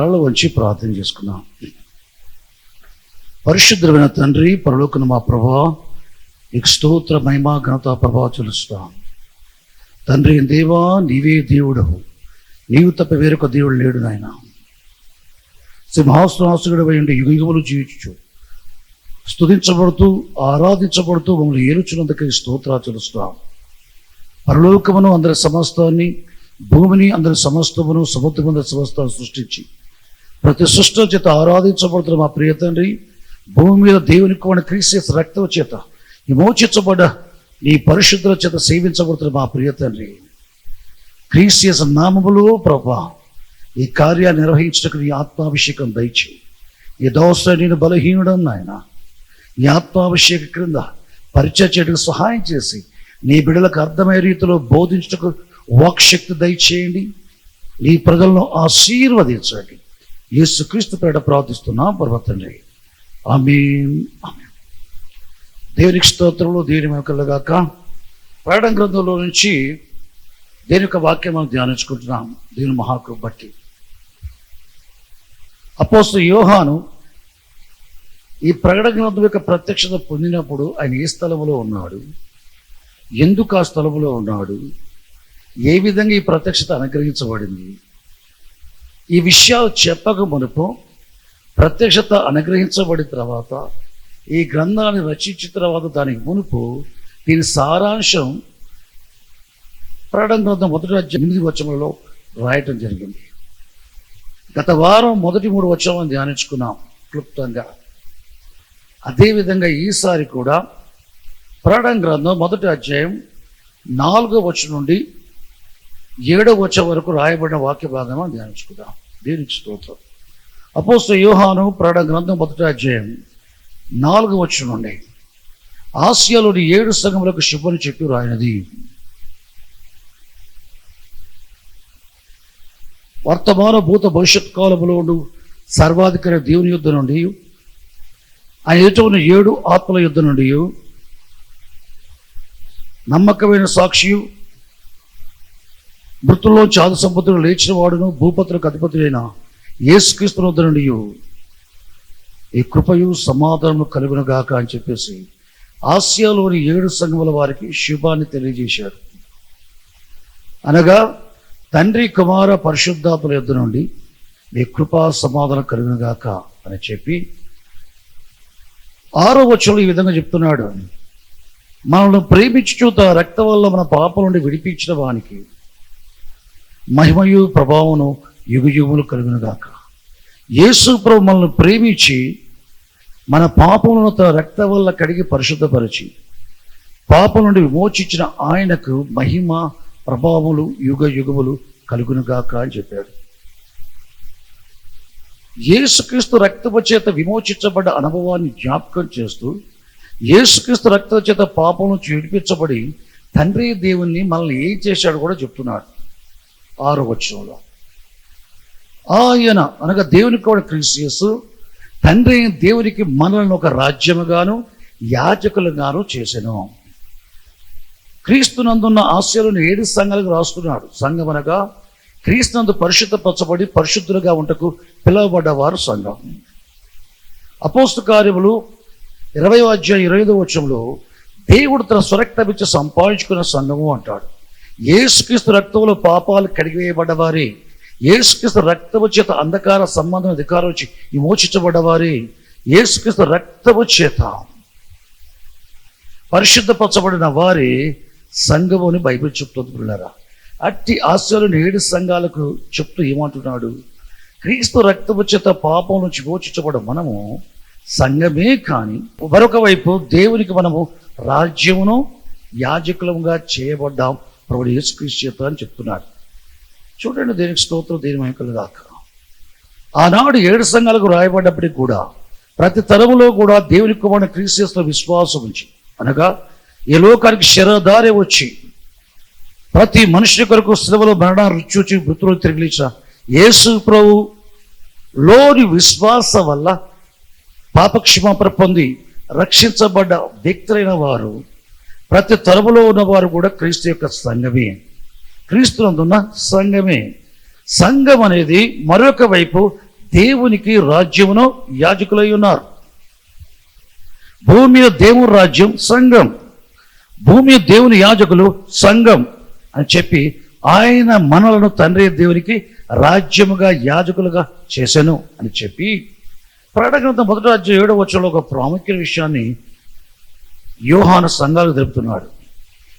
తలలు వంచి ప్రార్థన చేసుకున్నాం. పరిశుద్ధమైన తండ్రి, పరలోకన మా ప్రభువా, నీకు స్తోత్ర, మహిమ, ఘనత, ప్రభావం చెల్లిస్తాం. తండ్రి దేవా, నీవే దేవుడు, నీవు తప్ప వేరొక దేవుడు లేడు నాయన. సింహాసనాసుడు ఉండి యుగయుగములు జీవించు స్తుతించబడుతూ ఆరాధించబడుతూ మమ్మల్ని ఏలుచున్నందుకు స్తోత్రాలు చెల్లిస్తాం. పరలోకమును అందరి సమస్తాన్ని, భూమిని అందరి సమస్తమును, సముద్రమందరి సమస్తాన్ని సృష్టించి ప్రతి సృష్టి చేత ఆరాధించబడుతున్న మా ప్రియ తండ్రి, భూమి మీద దేవునికి కూడా క్రీస్తు రక్తం చేత విమోచించబడ్డ నీ పరిశుద్ధుల చేత సేవించబడుతున్న మా ప్రియ తండ్రి, క్రీస్తు నామములో ప్రభా ఈ కార్యాన్ని నిర్వహించడానికి నీ ఆత్మాభిషేకం దయచేయి. ఈ దోష నేను బలహీనుడని నాయన, ఈ ఆత్మాభిషేక క్రింద పరిచయ చేయడానికి సహాయం చేసి నీ బిడ్డలకు అర్థమయ్యే రీతిలో బోధించటకు వాక్శక్తి దయచేయండి. నీ ప్రజలను ఆశీర్వదించండి. యేసుక్రీస్తు పేరిట ప్రార్థిస్తున్నాం పరమ తండ్రి, ఆమేన్. దేవునికి స్తోత్రములు, దేవుని మహిమ కలుగుగాక. ప్రకటన గ్రంథంలో నుంచి దేని యొక్క వాక్యం మనం ధ్యానించుకుంటున్నాం. దేవుని మహాకృప బట్టి అపోస్తలుడు యోహాను ఈ ప్రకటన గ్రంథం యొక్క ప్రత్యక్షత పొందినప్పుడు ఆయన ఏ స్థలంలో ఉన్నాడు, ఎందుకు ఆ స్థలంలో ఉన్నాడు, ఏ విధంగా ఈ ప్రత్యక్షత అనుగ్రహించబడింది, ఈ విషయాలు చెప్పక మునుపు ప్రత్యక్షత అనుగ్రహించబడిన తర్వాత, ఈ గ్రంథాన్ని రచించిన తర్వాత, దానికి మునుపు దీని సారాంశం ప్రకటన గ్రంథం 1 వచనంలో రాయటం జరిగింది. గత వారం మొదటి 3 వచనాలను ధ్యానించుకున్నాం క్లుప్తంగా. అదేవిధంగా ఈసారి కూడా ప్రకటన గ్రంథం 1వ అధ్యాయం 4వ వచనం నుండి 7వ వచనం వరకు రాయబడిన వాక్య భాగాన్ని ధ్యానించుకుందాం. దేవునికి స్తోత్రం. అపోస్తలుడు యోహాను ప్రకటన గ్రంథం 1వ అధ్యాయం 4వ వచనం నుండి, ఆసియాలోని 7 సంఘములకు శుభ్రం చెప్పి రాయినది. వర్తమాన భూత భవిష్యత్ కాలంలో ఉండు సర్వాధికారి దేవుని యుద్ధ నుండి, ఆయన ఎదుట ఉన్న 7 ఆత్మల యుద్ధ నుండి, నమ్మకమైన సాక్షియు, మృతుల్లో చాదు సంపత్తులు లేచిన వాడును, భూపతులకు అధిపతులైన యేసుక్రీస్తు వద్ద నుండి ఈ కృపయు సమాధానము కలుగును గాక అని చెప్పేసి ఆసియాలోని 7 సంఘముల వారికి శుభాన్ని తెలియజేశాడు. అనగా తండ్రి, కుమార, పరిశుద్ధాత్మల యొద్ద నుండి మీ కృపా సమాధానం కలుగును గాక అని చెప్పి 6వ వచనంలో ఈ విధంగా చెప్తున్నాడు, మనల్ని ప్రేమించుచు తన రక్తం వల్ల మన పాపం నుండి విడిపించిన వానికి మహిమయు ప్రభావమును యుగయుగములు కలుగును గాక. యేసు ప్రభు మనల్ని ప్రేమించి మన పాపములను తన రక్తం వల్ల కడిగి పరిశుద్ధపరిచి పాపం నుండి విమోచించిన ఆయనకు మహిమ ప్రభావములు యుగ యుగములు కలుగును గాక అని చెప్పాడు. యేసుక్రీస్తు రక్తము చేత విమోచించబడ్డ అనుభవాన్ని జ్ఞాపకం చేస్తూ, యేసుక్రీస్తు రక్తం చేత పాపం నుంచి విడిపించబడి తండ్రి దేవుణ్ణి మనల్ని ఏం చేశాడు కూడా చెప్తున్నాడు 6వ వచనంలో. ఆయన అనగా దేవునికి కూడా క్రీస్తు తండ్రి దేవునికి మనల్ని ఒక రాజ్యముగాను యాజకులుగాను చేసెను. క్రీస్తునందున్న ఆశయాలను 7 సంఘాలకు రాస్తున్నాడు. సంఘం అనగా క్రీస్తునందు పరిశుద్ధపరచబడి పరిశుద్ధులుగా ఉంటకు పిలువబడ్డవారు సంఘం. అపోస్తల కార్యములు 20వ అధ్యాయం 25వ వచనంలో దేవుడు తన స్వరక్తమిచ్చి సంపాదించుకున్న సంఘము అంటాడు. యేసుక్రీస్తు రక్తంలో పాపాలు కడిగివేయబడ్డవారే, యేసుక్రీస్తు రక్తము చేత అంధకార సంబంధం అధికారం వచ్చి విమోచించబడ్డవారే, యేసుక్రీస్తు రక్తము చేత పరిశుద్ధపరచబడిన వారే సంఘము అని బైబిల్ చెప్తుంది. పిల్లరా, అట్టి ఆశయాలను 7 సంఘాలకు చెప్తూ ఏమంటున్నాడు, క్రీస్తు రక్తము చేత పాపం నుంచి విమోచించబడ్డ మనము సంఘమే, కానీ మరొక వైపు దేవునికి మనము రాజ్యమును యాజకులముగా చేయబడ్డాం ప్రభువు యేసుక్రీస్తు చేత అని చెప్తున్నాడు. చూడండి, దేనికి స్తోత్రం, దేని మహిమ కలుగుగాక. ఆనాడు 7 సంఘాలకు రాయబడ్డప్పటికి కూడా ప్రతి తరములో కూడా దేవుని కుమారుని క్రీస్తులో విశ్వాసం ఉంచి, అనగా ఈ లోకానికి శరదారే వచ్చి ప్రతి మనుషుని కొరకు శ్రమలో మరణ రుచి మృతులు తిరిగి లేచిన యేసు ప్రభు లోని విశ్వాసం వల్ల పాపక్షమాపణ పొంది రక్షించబడ్డ వ్యక్తులైన వారు ప్రతి తరములో ఉన్నవారు కూడా క్రీస్తు యొక్క సంఘమే, క్రీస్తునందున్న సంఘమే. సంఘం అనేది మరొక వైపు దేవునికి రాజ్యమును యాజకులై ఉన్నారు. భూమి మీద దేవుని రాజ్యం సంఘం, భూమి మీద దేవుని యాజకులు సంఘం అని చెప్పి ఆయన మనలను తండ్రి దేవునికి రాజ్యముగా యాజకులుగా చేశాను అని చెప్పి ప్రకటన గ్రంథం 1:7 ఒక ప్రాముఖ్య విషయాన్ని యోహాను సంఘాలకు తెలుపుతున్నాడు.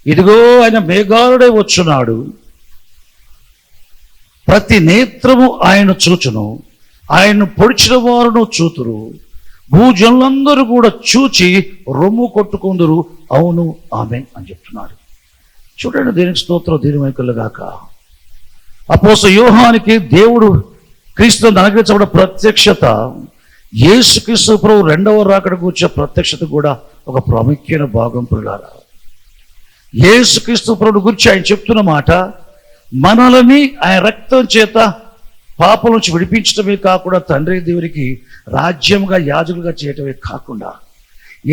ఇదిగో ఆయన మేఘారుడై వచ్చున్నాడు, ప్రతి నేత్రము ఆయన చూచును, ఆయన్ను పొడిచిన వారును చూతురు, భూజనులందరూ కూడా చూచి రొమ్ము కొట్టుకుందరు, అవును ఆమేన్ అని చెప్తున్నాడు. చూడండి, దేనికి స్తోత్రం, దీని వైకులుగాక. అపోస్తలుడైన యోహానికి దేవుడు క్రీస్తును అనుగ్రహించబడిన ప్రత్యక్షత, యేసుక్రీస్తు ప్రభు రెండవ రాకడ కూర్చే ప్రత్యక్షత కూడా ఒక ప్రాముఖ్యమైన భాగం. పిల్లారా, యేసుక్రీస్తు ప్రభుని గురించి ఆయన చెప్తున్న మాట, మనల్ని ఆయన రక్తం చేత పాపం నుంచి విడిపించడమే కాకుండా తండ్రి దేవునికి రాజ్యంగా యాజకులుగా చేయటమే కాకుండా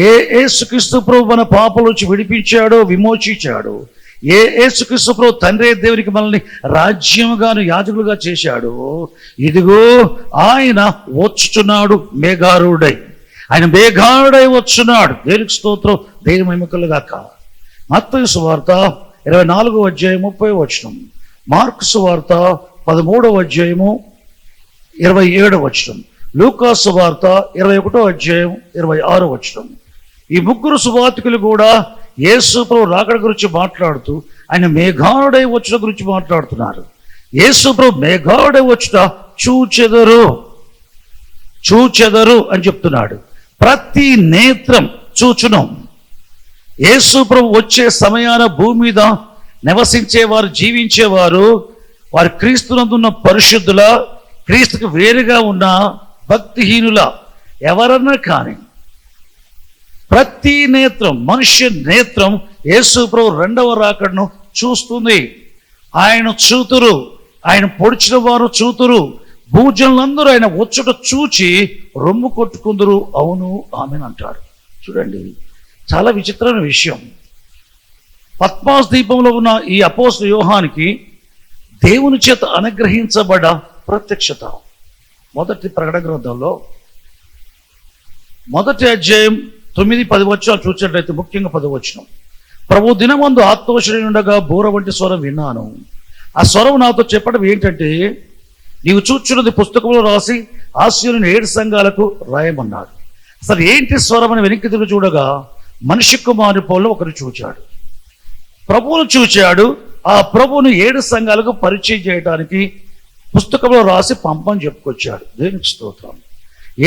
యేసుక్రీస్తు ప్రభు మన పాపం నుంచి విడిపించాడో విమోచించాడో, యేసుక్రీస్తు ప్రభు తండ్రి దేవునికి మనల్ని రాజ్యముగాను యాజకులుగా చేశాడు. ఇదిగో ఆయన వచ్చుచున్నాడు మేఘారుడై, ఆయన మేఘారుడై వచ్చున్నాడు. దేవునికి స్తోత్రం, దేవుని మహిమకలుగాక. మత్తయి సువార్త 24:30, మార్కు సువార్త 13:27, లూకా సువార్త 21:26. ఈ ముగ్గురు సువార్తికులు కూడా యేసు ప్రభు రాకడ గురించి మాట్లాడుతూ ఆయన మేఘారుడై వచ్చుట గురించి మాట్లాడుతున్నారు. యేసు ప్రభు మేఘారుడై వచ్చుట చూచెదరు అని చెప్తున్నాడు. ప్రతి నేత్రం చూచును. యేసు ప్రభు వచ్చే సమయాన భూమి మీద నివసించేవారు, జీవించేవారు, వారు క్రీస్తునందున్న పరిశుద్ధుల, క్రీస్తుకు వేరుగా ఉన్న భక్తిహీనుల, ఎవరన్నా కానీ ప్రతి నేత్రం, మనుష్య నేత్రం యేసు ప్రభు రెండవ రాకడను చూస్తుంది. ఆయన చూతురు, ఆయన పొడిచిన వారు చూతురు, భూజనులందరూ ఆయన వచ్చుట చూచి రొమ్ము కొట్టుకుందరు, అవును ఆమెన్ అంటాడు. చూడండి, చాలా విచిత్రమైన విషయం. పద్మాస్ దీపంలో ఉన్న ఈ అపోస్తలుడైన యోహానికి దేవుని చేత అనుగ్రహించబడ్డ ప్రత్యక్షత. మొదటి ప్రకటన గ్రంథంలో 1వ అధ్యాయం 9-10 చూసినట్లయితే, ముఖ్యంగా 10, ప్రభు దినమందు ఆత్మవశుడై ఉండగా బూర వంటి స్వరం విన్నాను. ఆ స్వరం నాతో చెప్పడం ఏంటంటే, నీవు చూచున్నది పుస్తకంలో రాసి ఆసియాలోని 7 సంఘాలకు రాయమన్నాడు. అసలు ఏంటి స్వరం అని వెనక్కి తిరిగి చూడగా మనిషి కుమారుని పోల్లో ఒకరు చూచాడు, ప్రభువును చూచాడు. ఆ ప్రభువును 7 సంఘాలకు పరిచయం చేయడానికి పుస్తకంలో రాసి పంపని చెప్పుకొచ్చాడు. దేవునికి స్తోత్రం.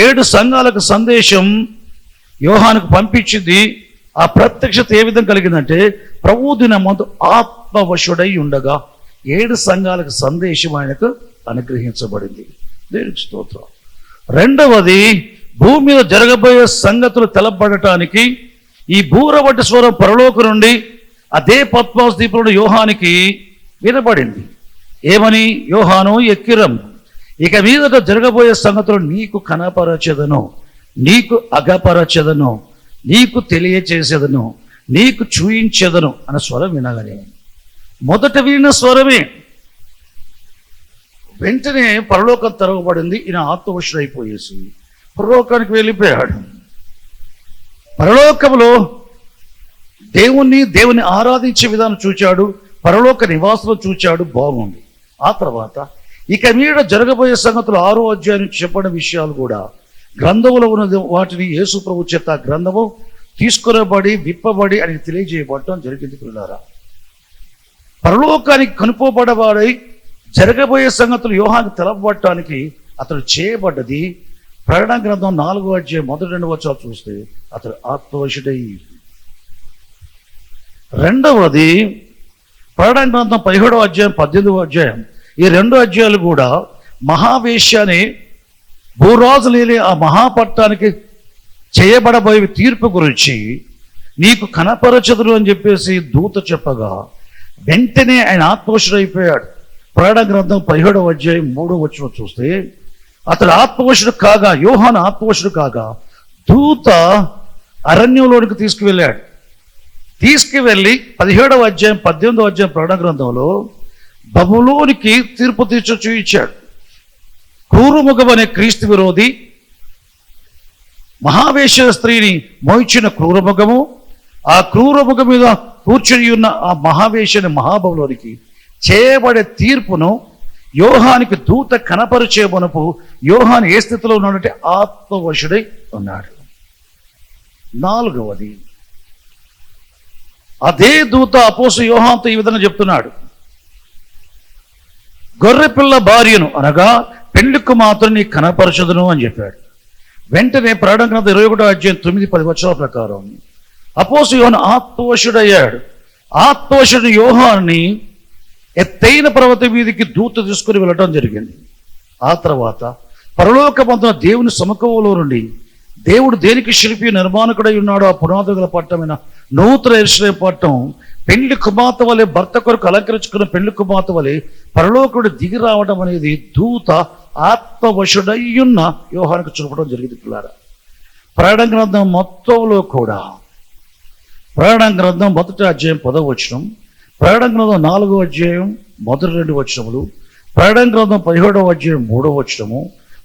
7 సంఘాలకు సందేశం యోహానుకు పంపించింది. ఆ ప్రత్యక్షత ఏ విధంగా కలిగిందంటే, ప్రభువు దినమందు ఆత్మవశుడై ఉండగా 7 సంఘాలకు సందేశం ఆయనకు అనుగ్రహించబడింది. దేవునికి స్తోత్రం. రెండవది, భూమి మీద జరగబోయే సంగతులు తెలపడటానికి ఈ బూర వంటి స్వరం పరలోకం నుండి అదే పద్మాస్ దీపంలో యోహానికి వినబడింది. ఏమని? యోహాను ఎక్కిరం, ఇక మీదట జరగబోయే సంగతులు నీకు కనపరచెదను, నీకు అగపరచెదను, నీకు తెలియచేసేదను, నీకు చూయించెదను అన్న స్వరం వినగానే మొదట విన్న స్వరమే. వెంటనే పరలోకం తెరవబడింది. ఈయన ఆత్మవశుడైపోయేసి పరలోకానికి వెళ్ళిపోయాడు. పరలోకంలో దేవుని ఆరాధించే విధానం చూచాడు, పరలోక నివాసులు చూచాడు, బాగుంది. ఆ తర్వాత ఇక మీద జరగబోయే సంగతులు 6వ అధ్యాయం చెప్పిన విషయాలు కూడా గ్రంథములో ఉన్న వాటిని యేసు ప్రభు చేత గ్రంథము తీసుకురబడి విప్పబడి అని తెలియజేయబడటం జరిగింది. పిల్లారా, పరలోకానికి కనుపోబడవాడై జరగబోయే సంగతులు యోహాను తెలపబడటానికి అతడు చేయబడ్డది. ప్రకటన గ్రంథం 4వ అధ్యాయం 1-2 చూస్తే అతడు ఆత్మవశుడై. రెండవది, ప్రకటన గ్రంథం 17వ అధ్యాయం 18వ, ఈ 2 అధ్యాయాలు కూడా మహావేశ్య అనే భూరాజు లేని ఆ మహాపట్టానికి చేయబడబోయే తీర్పు గురించి నీకు కనపరచదురు అని చెప్పేసి దూత చెప్పగా వెంటనే ఆయన ఆత్మవశుడైపోయాడు. ప్రకటన గ్రంథం 17వ అధ్యాయం 3వ చూస్తే అతడు ఆత్మవశుడు కాగా, యోహాను ఆత్మవశుడు కాగా దూత అరణ్యంలోనికి తీసుకువెళ్ళి 17వ అధ్యాయం 18వ ప్రకటన గ్రంథంలో బబులోనికి తీర్పు తీర్చు చూయించాడు. క్రూరముఖం అనే క్రీస్తు విరోధి, మహావేష స్త్రీని మోయించిన క్రూరముఖము, ఆ క్రూరముఖం మీద కూర్చొని ఉన్న ఆ మహావేషని మహాబవులోనికి చేయబడే తీర్పును యోహానికి దూత కనపరిచే మునుపు యోహాను ఏ స్థితిలో ఉన్నాడంటే ఆత్మవశుడై ఉన్నాడు. 4వది, అదే దూత అపోస్తలుడైన యోహానుతో ఈ విధంగా చెప్తున్నాడు. గొర్రెపిల్ల భార్యను అనగా పెళ్లి కుమార్తెను కనపరచదును అని చెప్పాడు. వెంటనే ప్రకటన గ్రంథం 21:9-10 ప్రకారం అపోస్తలుడైన యోహాను ఆత్మవశుడయ్యాడు. ఆత్మవశుడు యోహానుని ఎత్తైన పర్వతం మీదకి దూత తీసుకుని వెళ్ళటం జరిగింది. ఆ తర్వాత పరలోకమందున దేవుని సముఖంలో నుండి దేవుడు దేనికి శిల్పి నిర్మాణకుడై ఉన్నాడో ఆ పునాదుల గల పట్టణమైన నూతన యెరూషలేము పట్టణం పెళ్లి కుమార్తె వలె, భర్త కొరకు అలంకరించుకున్న పెళ్లి కుమార్తె వలె పరలోకుడు దిగి రావడం అనేది దూత ఆత్మవశుడయ్యున్న యోహానుకు చూపడం జరిగింది. పిల్లారా, ప్రకటన గ్రంథం మొత్తంలో కూడా ప్రకటన గ్రంథం 1వ అధ్యాయం 10వ వచనం, ప్రకటన గ్రంథం 4వ అధ్యాయం మొదటి 2 వచనములు, ప్రకటన గ్రంథం 17వ అధ్యాయం 3వ వచనము,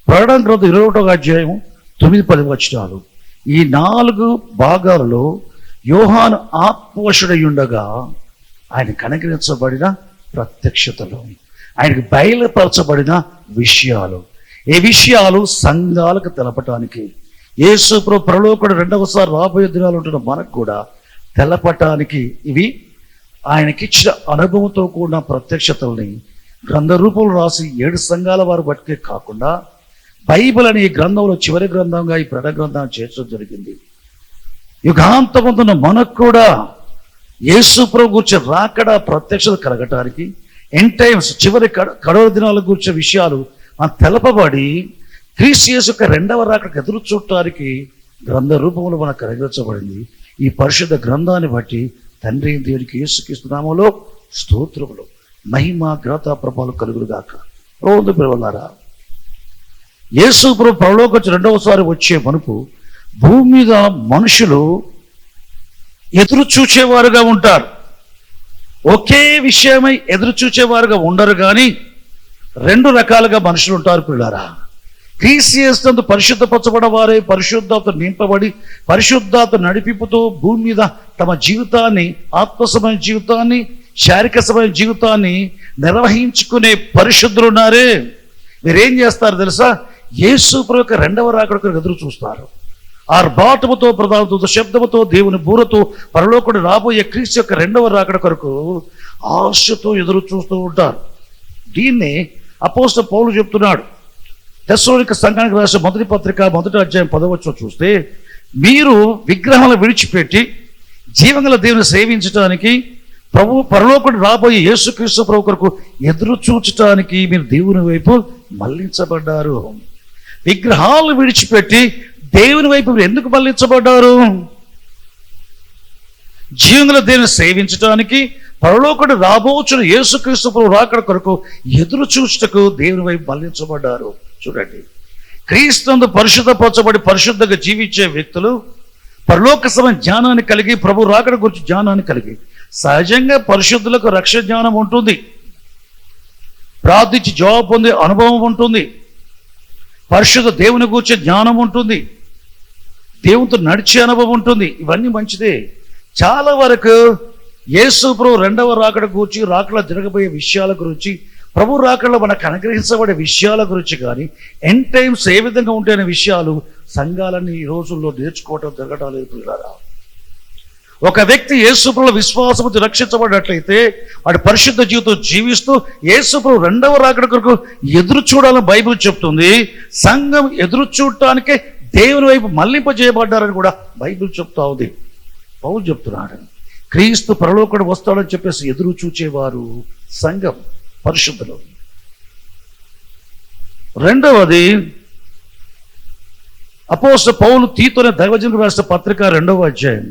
ప్రకటన గ్రంథం 21వ అధ్యాయం 9-10 వచనాలు, ఈ 4 భాగాలలో యోహాను ఆత్మవశుడై ఉండగా ఆయన కనికరించబడిన ప్రత్యక్షతలు, ఆయనకు బయలుపరచబడిన విషయాలు, ఈ విషయాలు సంఘాలకు తెలపటానికి, యేసు ప్రభు పరలోకుడు రెండవసారి రాబోయే దినాలు ఉంటున్న మనకు కూడా తెలపటానికి ఇవి ఆయనకిచ్చిన అనుభవంతో కూడిన ప్రత్యక్షతల్ని గ్రంథ రూపంలో రాసి 7 సంఘాల వారు బట్టే కాకుండా బైబిల్ అనే ఈ గ్రంథంలో చివరి గ్రంథంగా ఈ ప్రకటన గ్రంథాన్ని చేర్చడం జరిగింది. యుగాంతమందున మనకు కూడా యేసు ప్రభు గురించి రాకడ ప్రత్యక్షత కలగటానికి, ఎండ్ టైమ్స్ చివరి కడవరి దినాల గురించిన విషయాలు తెలపబడి క్రీస్తు యేసు యొక్క 2వ రాకడకు ఎదురు చూడటానికి గ్రంథ రూపంలో మనకు కలిగించబడింది. ఈ పరిశుద్ధ గ్రంథాన్ని బట్టి తండ్రి దేవునికి యేసుక్రీస్తు నామములో స్తోత్రములు, మహిమ ఘనత ప్రభావాలు కలుగునుగాక. రోజు పిల్లలారా, యేసు ప్రభు పరలోకం 2వసారి వచ్చే మునుపు భూమి మీద మనుషులు ఎదురు చూచేవారుగా ఉంటారు. ఒకే విషయమై ఎదురు చూచేవారుగా ఉండరు, కానీ 2 రకాలుగా మనుషులు ఉంటారు. పిల్లారా, క్రీస్తు యేసునందు పరిశుద్ధపరచబడిన వారే పరిశుద్ధాత్మ నింపబడి పరిశుద్ధాత్మ నడిపింపుతో భూమి మీద తమ జీవితాన్ని, ఆత్మసమైన జీవితాన్ని, శారీరకమైన జీవితాన్ని నిర్వహించుకునే పరిశుద్ధులు ఉన్నారే. మీరేం చేస్తారు తెలుసా? యేసు ప్రభు యొక్క 2వ రాకడకు ఎదురు చూస్తారు. ఆర్భాటముతో, ప్రధానతో, శబ్దముతో, దేవుని బూరతో పరలోకుడు రాబోయే క్రీస్తు యొక్క 2వ రాకడ కొరకు ఆశతో ఎదురు చూస్తూ ఉంటారు. దీన్ని అపోస్తలుడైన పౌలు చెప్తున్నాడు. తెస్సలోనిక సంఘానికి రాసిన మొదటి పత్రిక 1వ అధ్యాయం 10వ వచనం చూస్తే, మీరు విగ్రహాలను విడిచిపెట్టి జీవగల దేవుని సేవించటానికి, ప్రభు పరలోకుడు రాబోయే యేసుక్రీస్తు ప్రభు కొరకు ఎదురు చూచటానికి మీరు దేవుని వైపు మళ్లించబడ్డారు. విగ్రహాలు విడిచిపెట్టి దేవుని వైపు మీరు ఎందుకు మళ్లించబడ్డారు? జీవగల దేవుని సేవించటానికి, పరలోకుడు రాబోచున్న యేసుక్రీస్తు ప్రభు రాకడ కొరకు ఎదురు చూచుటకు దేవుని వైపు మళ్లించబడ్డారు. చూడండి, క్రీస్తునందు పరిశుద్ధపరచబడి పరిశుద్ధంగా జీవించే వ్యక్తులు పరలోక సమ జ్ఞానాన్ని కలిగి, ప్రభు రాకడ గురించి జ్ఞానాన్ని కలిగి, సహజంగా పరిశుద్ధులకు రక్షణ జ్ఞానం ఉంటుంది, ప్రార్థించి జవాబు పొందే అనుభవం ఉంటుంది, పరిశుద్ధ దేవుని గురించి జ్ఞానం ఉంటుంది, దేవునితో నడిచే అనుభవం ఉంటుంది. ఇవన్నీ మంచిదే. చాలా వరకు యేసు ప్రభు 2వ రాకడ గురించి, రాకడ జరగబోయే విషయాల గురించి, ప్రభు రాకడలో మనకు అనుగ్రహించబడే విషయాల గురించి కానీ, ఎండ్ టైమ్స్ ఏ విధంగా ఉంటాయనే విషయాలు సంఘాలన్నీ ఈ రోజుల్లో నేర్చుకోవటం జరగడం లేదు. పిల్లరా, ఒక వ్యక్తి యేసు ప్రభువులో విశ్వాసంతో రక్షించబడినట్లయితే వాడు పరిశుద్ధ జీవితం జీవిస్తూ యేసు ప్రభు 2వ రాకడ కొరకు ఎదురు చూడాలని బైబిల్ చెప్తుంది. సంఘం ఎదురు చూడటానికే దేవుని వైపు మళ్లింపజేయబడ్డారని కూడా బైబిల్ చెప్తా ఉంది. పౌలు చెప్తున్నాడు, క్రీస్తు పరలోకుడు వస్తాడని చెప్పేసి ఎదురు చూచేవారు సంఘం, పరిశుద్ధులు. 2వది, అపోస్తలుడైన పౌలు తీతునే దైవజనులకు రాసిన పత్రిక 2వ అధ్యాయం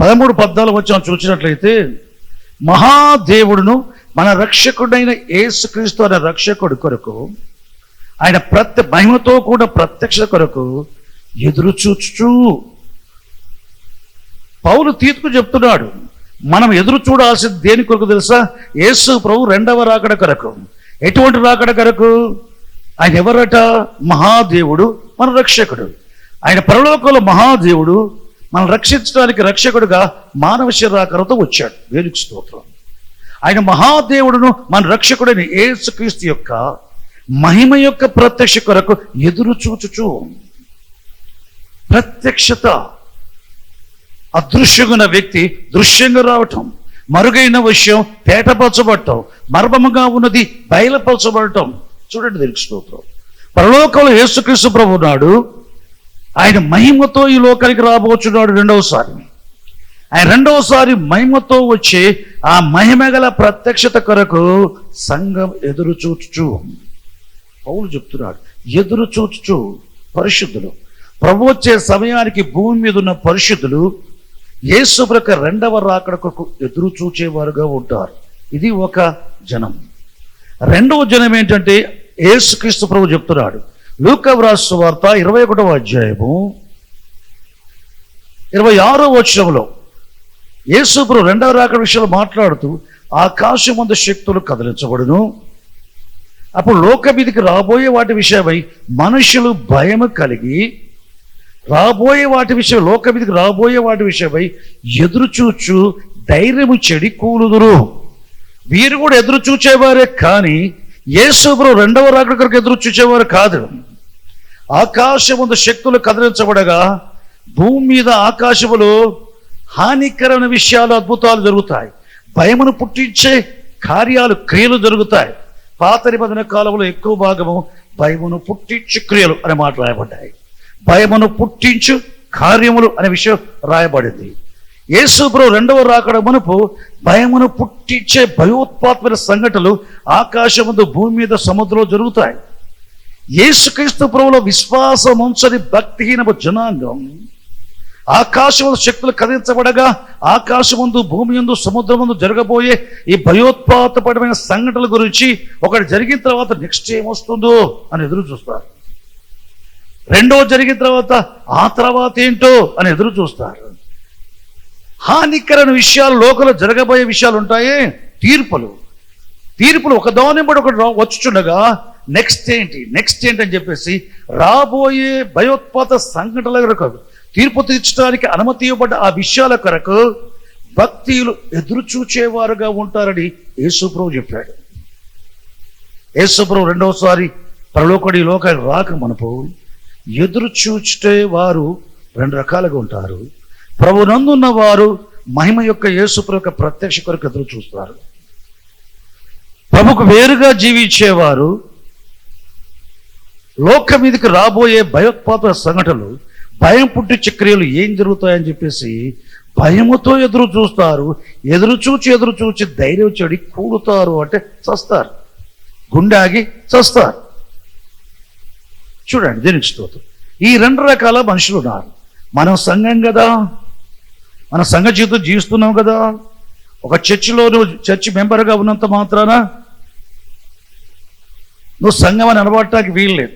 13-14 వచనం చూసినట్లయితే, మహాదేవుడును మన రక్షకుడైన యేసుక్రీస్తు అనే రక్షకుడి కొరకు, ఆయన మహిమతో కూడా ప్రత్యక్ష కొరకు ఎదురు చూచు. పౌలు తీతుకు చెప్తున్నాడు, మనం ఎదురు చూడాల్సింది దేని కొరకు తెలుసా? యేసు ప్రభు 2వ రాకడ కొరకు. ఎటువంటి రాకడ కొరకు? ఆయన ఎవరట? మహాదేవుడు, మన రక్షకుడు. ఆయన పరలోకంలో మహాదేవుడు మనం రక్షించడానికి రక్షకుడుగా మానవ శరీరాకారంతో వచ్చాడు. దేవునికి స్తోత్రం. ఆయన మహాదేవుడును మన రక్షకుడైన యేసుక్రీస్తు యొక్క మహిమ యొక్క ప్రత్యక్ష కొరకు ఎదురు చూచుచు, ప్రత్యక్షత, అదృశ్యమైన వ్యక్తి దృశ్యంగా రావటం, మరుగైన విషయం తేటపరచబడటం, మర్మముగా ఉన్నది బయలుపరచబడటం. చూడండి, దేవునికి స్తోత్రం. పరలోకంలో యేసుక్రీస్తు ప్రభు ఉన్నాడు. ఆయన మహిమతో ఈ లోకానికి రాబోచున్నాడు రెండవసారి. ఆయన రెండవసారి మహిమతో వచ్చే ఆ మహిమ గల ప్రత్యక్షత కొరకు సంఘం ఎదురు చూచుచు, పౌలు చెప్తున్నాడు, ఎదురు చూచుచు. పరిశుద్ధులు, ప్రభు వచ్చే సమయానికి భూమి మీద ఉన్న పరిశుద్ధులు యేసు యొక్క రెండవ రాకడ కొరకు ఎదురు చూచేవారుగా ఉంటారు. ఇది ఒక జనం. రెండవ జనం ఏంటంటే యేసుక్రీస్తు ప్రభు చెప్తున్నాడు. లూకా వ్రాసిన సువార్త 21వ అధ్యాయము 26వ వచనంలో యేసు ప్రభు రెండవ రాకడ విషయాలు మాట్లాడుతూ, ఆకాశమందు శక్తులు కదిలించబడును, అప్పుడు లోక మీదకి రాబోయే వాటి విషయమై మనుషులు భయము కలిగి, రాబోయే వాటి విషయం, లోక మీదకి రాబోయే వాటి విషయమై ఎదురు చూచు ధైర్యము చెడి కూలుదురు. వీరు కూడా ఎదురు చూచేవారే, కానీ యేసు ప్రభు రెండవ రాకడ కొరకు ఎదురు చూచేవారు కాదు. ఆకాశముందు శక్తులు కదిలించబడగా భూమి మీద ఆకాశములో హానికరమైన విషయాలు, అద్భుతాలు జరుగుతాయి. భయమును పుట్టించే కార్యాలు, క్రియలు జరుగుతాయి. పాత నిబంధన కాలంలో ఎక్కువ భాగము భయమును పుట్టించు క్రియలు అనే మాట రాయబడ్డాయి. భయమును పుట్టించు కార్యములు అనే విషయం రాయబడింది. యేసు ప్రభు రెండవ రాకడ మునుపు భయమును పుట్టించే భయోత్పాతమైన సంఘటనలు ఆకాశముందు, భూమి మీద, సముద్రంలో జరుగుతాయి. యేసుక్రీస్తు ప్రభువులో విశ్వాసం ఉంచని భక్తిహీనపు జనాంగం ఆకాశముందు శక్తులు కదిలించబడగా ఆకాశముందు, భూమి యందు, సముద్రముందు జరగబోయే ఈ భయోత్పాతపరమైన సంఘటనల గురించి ఒకటి జరిగిన తర్వాత నెక్స్ట్ ఏమొస్తుందో అని ఎదురు చూస్తారు. రెండో జరిగిన తర్వాత ఆ తర్వాత ఏంటో అని ఎదురు చూస్తారు. హానికరమైన విషయాలు, లోకంలో జరగబోయే విషయాలు ఉంటాయే, తీర్పులు ఒకదాని బట్టి ఒకటి వచ్చుచుండగా నెక్స్ట్ ఏంటి అని చెప్పేసి రాబోయే భయోత్పాత సంఘటనల కొరకు, తీర్పు తీర్చడానికి అనుమతి ఇవ్వబడ్డ ఆ విషయాల కొరకు భక్తులు ఎదురు చూచేవారుగా ఉంటారని యేసు ప్రభు చెప్పాడు. యేసు ప్రభు రెండవసారి పరలోకడి లోకానికి రాక మనపు ఎదురు చూచే వారు రెండు రకాలుగా ఉంటారు. ప్రభునందున్న వారు మహిమ యొక్క యేసు ప్రభు యొక్క ప్రత్యక్ష కొరకు ఎదురు చూస్తారు. ప్రభుకు వేరుగా జీవించేవారు లోకం మీదకి రాబోయే భయోత్పాత సంఘటనలు, భయం పుట్టించే క్రియలు ఏం జరుగుతాయని చెప్పేసి భయముతో ఎదురు చూస్తారు. ఎదురు చూచి ధైర్యం చెడి కూడుతారు, అంటే చస్తారు, గుండె ఆగి చస్తారు. చూడండి, దీనికి స్తోత్రం. ఈ రెండు రకాల మనుషులు ఉన్నారు. మనం సంఘం కదా, మన సంఘ జీవితం జీవిస్తున్నాం కదా. ఒక చర్చిలో నువ్వు చర్చి మెంబర్గా ఉన్నంత మాత్రాన నువ్వు సంఘం అని అనబడటానికి వీల్లేదు.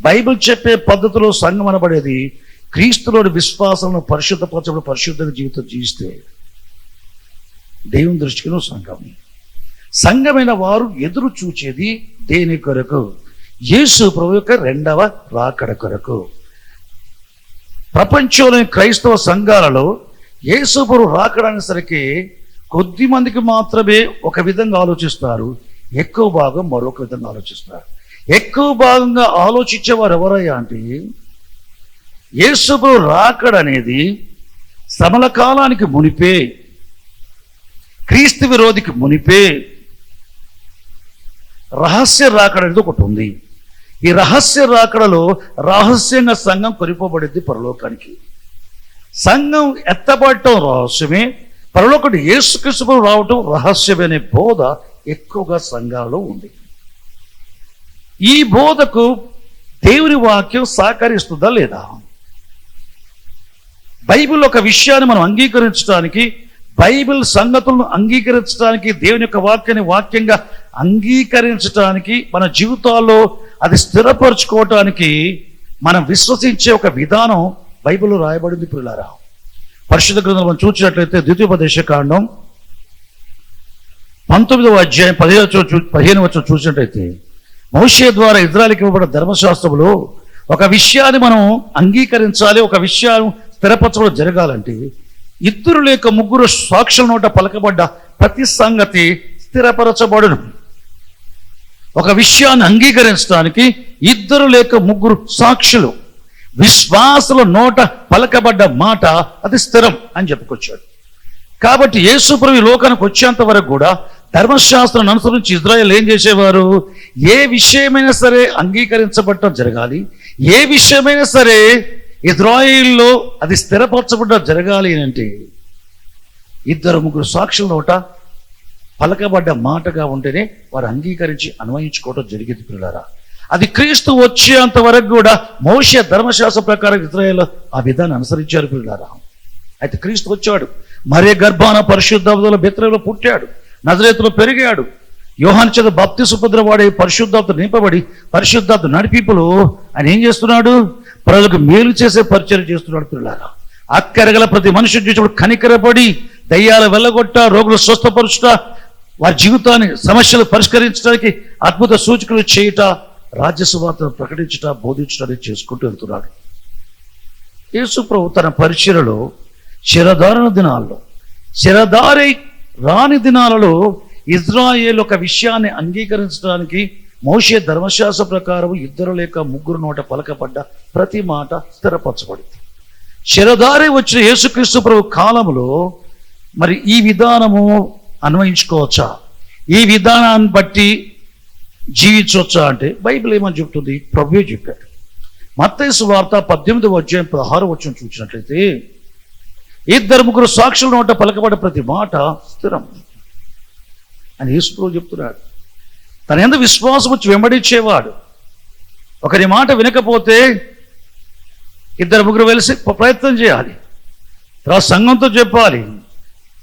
బైబిల్ చెప్పే పద్ధతిలో సంఘం అనబడేది క్రీస్తులోని విశ్వాసంలో పరిశుద్ధపరచబడి పరిశుద్ధ జీవితం జీవిస్తే దేవుని దృష్టికి నువ్వు సంఘం. సంఘమైన వారు ఎదురు చూచేది దేని కొరకు? యేసు ప్రభు యొక్క రెండవ రాకడ కొరకు. ప్రపంచంలోని క్రైస్తవ సంఘాలలో యేసు ప్రభు రాకడానిసరికి కొద్ది మందికి మాత్రమే ఒక విధంగా ఆలోచిస్తారు, ఎక్కువ భాగం మరొక విధంగా ఆలోచిస్తారు. ఎక్కువ భాగంగా ఆలోచించేవారు ఎవరయ్యా అంటే, యేసు ప్రభు రాకడ అనేది శ్రమల కాలానికి మునిపే, క్రీస్తు విరోధికి మునిపే రహస్య రాకడ అనేది ఒకటి ఉంది. ఈ రహస్య రాకడలో రహస్యంగా సంఘం కొనిపోబడింది పరలోకానికి. సంఘం ఎత్తబడటం రహస్యమే, పరలోకటి యేసుక్రీస్తు రావటం రహస్యమే అనే బోధ ఎక్కువగా సంఘాలలో ఉంది. ఈ బోధకు దేవుని వాక్యం సహకరిస్తుందా లేదా? బైబిల్ ఒక విషయాన్ని మనం అంగీకరించడానికి, బైబిల్ సంగతులను అంగీకరించడానికి, దేవుని యొక్క వాక్యాన్ని వాక్యంగా అంగీకరించడానికి, మన జీవితాల్లో అది స్థిరపరచుకోవటానికి మనం విశ్వసించే ఒక విధానం బైబిల్లో రాయబడింది. ప్రియులారా, పరిశుద్ధ గ్రంథం మనం చూసినట్లయితే ద్వితీయోపదేశ కాండం 19వ అధ్యాయం 15 చూసినట్టయితే, మోషే ద్వారా ఇజ్రాయెలుకి ఇవ్వబడిన ధర్మశాస్త్రంలో ఒక విషయాన్ని మనం అంగీకరించాలి, ఒక విషయాన్ని స్థిరపరచడం జరగాలంటే 2 లేక 3 సాక్షుల నోట పలకబడ్డ ప్రతి సంగతి స్థిరపరచబడును. ఒక విషయాన్ని అంగీకరించడానికి 2 లేక 3 సాక్షులు, విశ్వాసుల నోట పలకబడ్డ మాట అది స్థిరం అని చెప్పుకొచ్చాడు. కాబట్టి యేసు ప్రభు ఈ లోకానికి వచ్చేంత వరకు కూడా ధర్మశాస్త్రాన్ని అనుసరించి ఇజ్రాయేల్ ఏం చేసేవారు? ఏ విషయమైనా సరే అంగీకరించబడటం జరగాలి, ఏ విషయమైనా సరే ఇజ్రాయేల్లో అది స్థిరపరచబడటం జరగాలి అంటే 2, 3 సాక్షుల నోట పలకబడ్డ మాటగా ఉంటేనే వారు అంగీకరించి అన్వయించుకోవటం జరిగింది పిల్లలారా. అది క్రీస్తు వచ్చేంత వరకు కూడా మోషే ధర్మశాస్త్ర ప్రకారం ఇజ్రాయేల్ ఆ విధాన్ని అనుసరించారు పిల్లలారా. అయితే క్రీస్తు వచ్చాడు, మరే గర్భాన పరిశుద్ధాత్మలో బెత్లెహేములో పుట్టాడు, నజరేతులో పెరిగాడు, యోహాను చేత బాప్తిస్మం పొందినవాడే పరిశుద్ధాత్మ నింపబడి పరిశుద్ధాత్మ నడిపింపులో ఆయన ఏం చేస్తున్నాడు? ప్రజలకు మేలు చేసే పరిచయం చేస్తున్నాడు పిల్లలారా. అక్కరగల ప్రతి మనిషిని చూసినప్పుడు కనికరపడి దయ్యాలు వెళ్ళగొట్ట, రోగులు స్వస్థపరుచుట, వారి జీవితాన్ని సమస్యలు పరిష్కరించడానికి అద్భుత సూచనలు చేయుట, రాజ్య సువార్తను ప్రకటించుట, బోధించడానికి చేసుకుంటూ వెళ్తున్నాడు. యేసు ప్రభు తన పరిచర్యలో శిరధారణ దినాల్లో, శిరధారి రాని దినాలలో ఇజ్రాయేల్ ఒక విషయాన్ని అంగీకరించడానికి మోషే ధర్మశాస్త్ర ప్రకారం 2 లేక 3 నోట పలకబడ్డ ప్రతి మాట స్థిరపరచబడింది. శిరధారి వచ్చిన యేసుక్రీస్తు ప్రభు కాలంలో మరి ఈ విధానము అన్వయించుకోవచ్చా, ఈ విధానాన్ని బట్టి జీవించవచ్చా అంటే బైబిల్ ఏమని చెప్తుంది? ప్రభువే చెప్పాడు. మత్తయి సువార్త 18వ అధ్యాయం 16వ వచనం చూసినట్లయితే, 2, 3 సాక్షుల నోట పలకబడ్డ ప్రతి మాట స్థిరం అని యేసు ప్రభు చెప్తున్నాడు. తన యందు విశ్వాసం వచ్చి వెంబడించేవాడు, ఒకరి మాట వినకపోతే 2, 3 కలిసి ప్రయత్నం చేయాలి, తర్వాత సంఘంతో చెప్పాలి,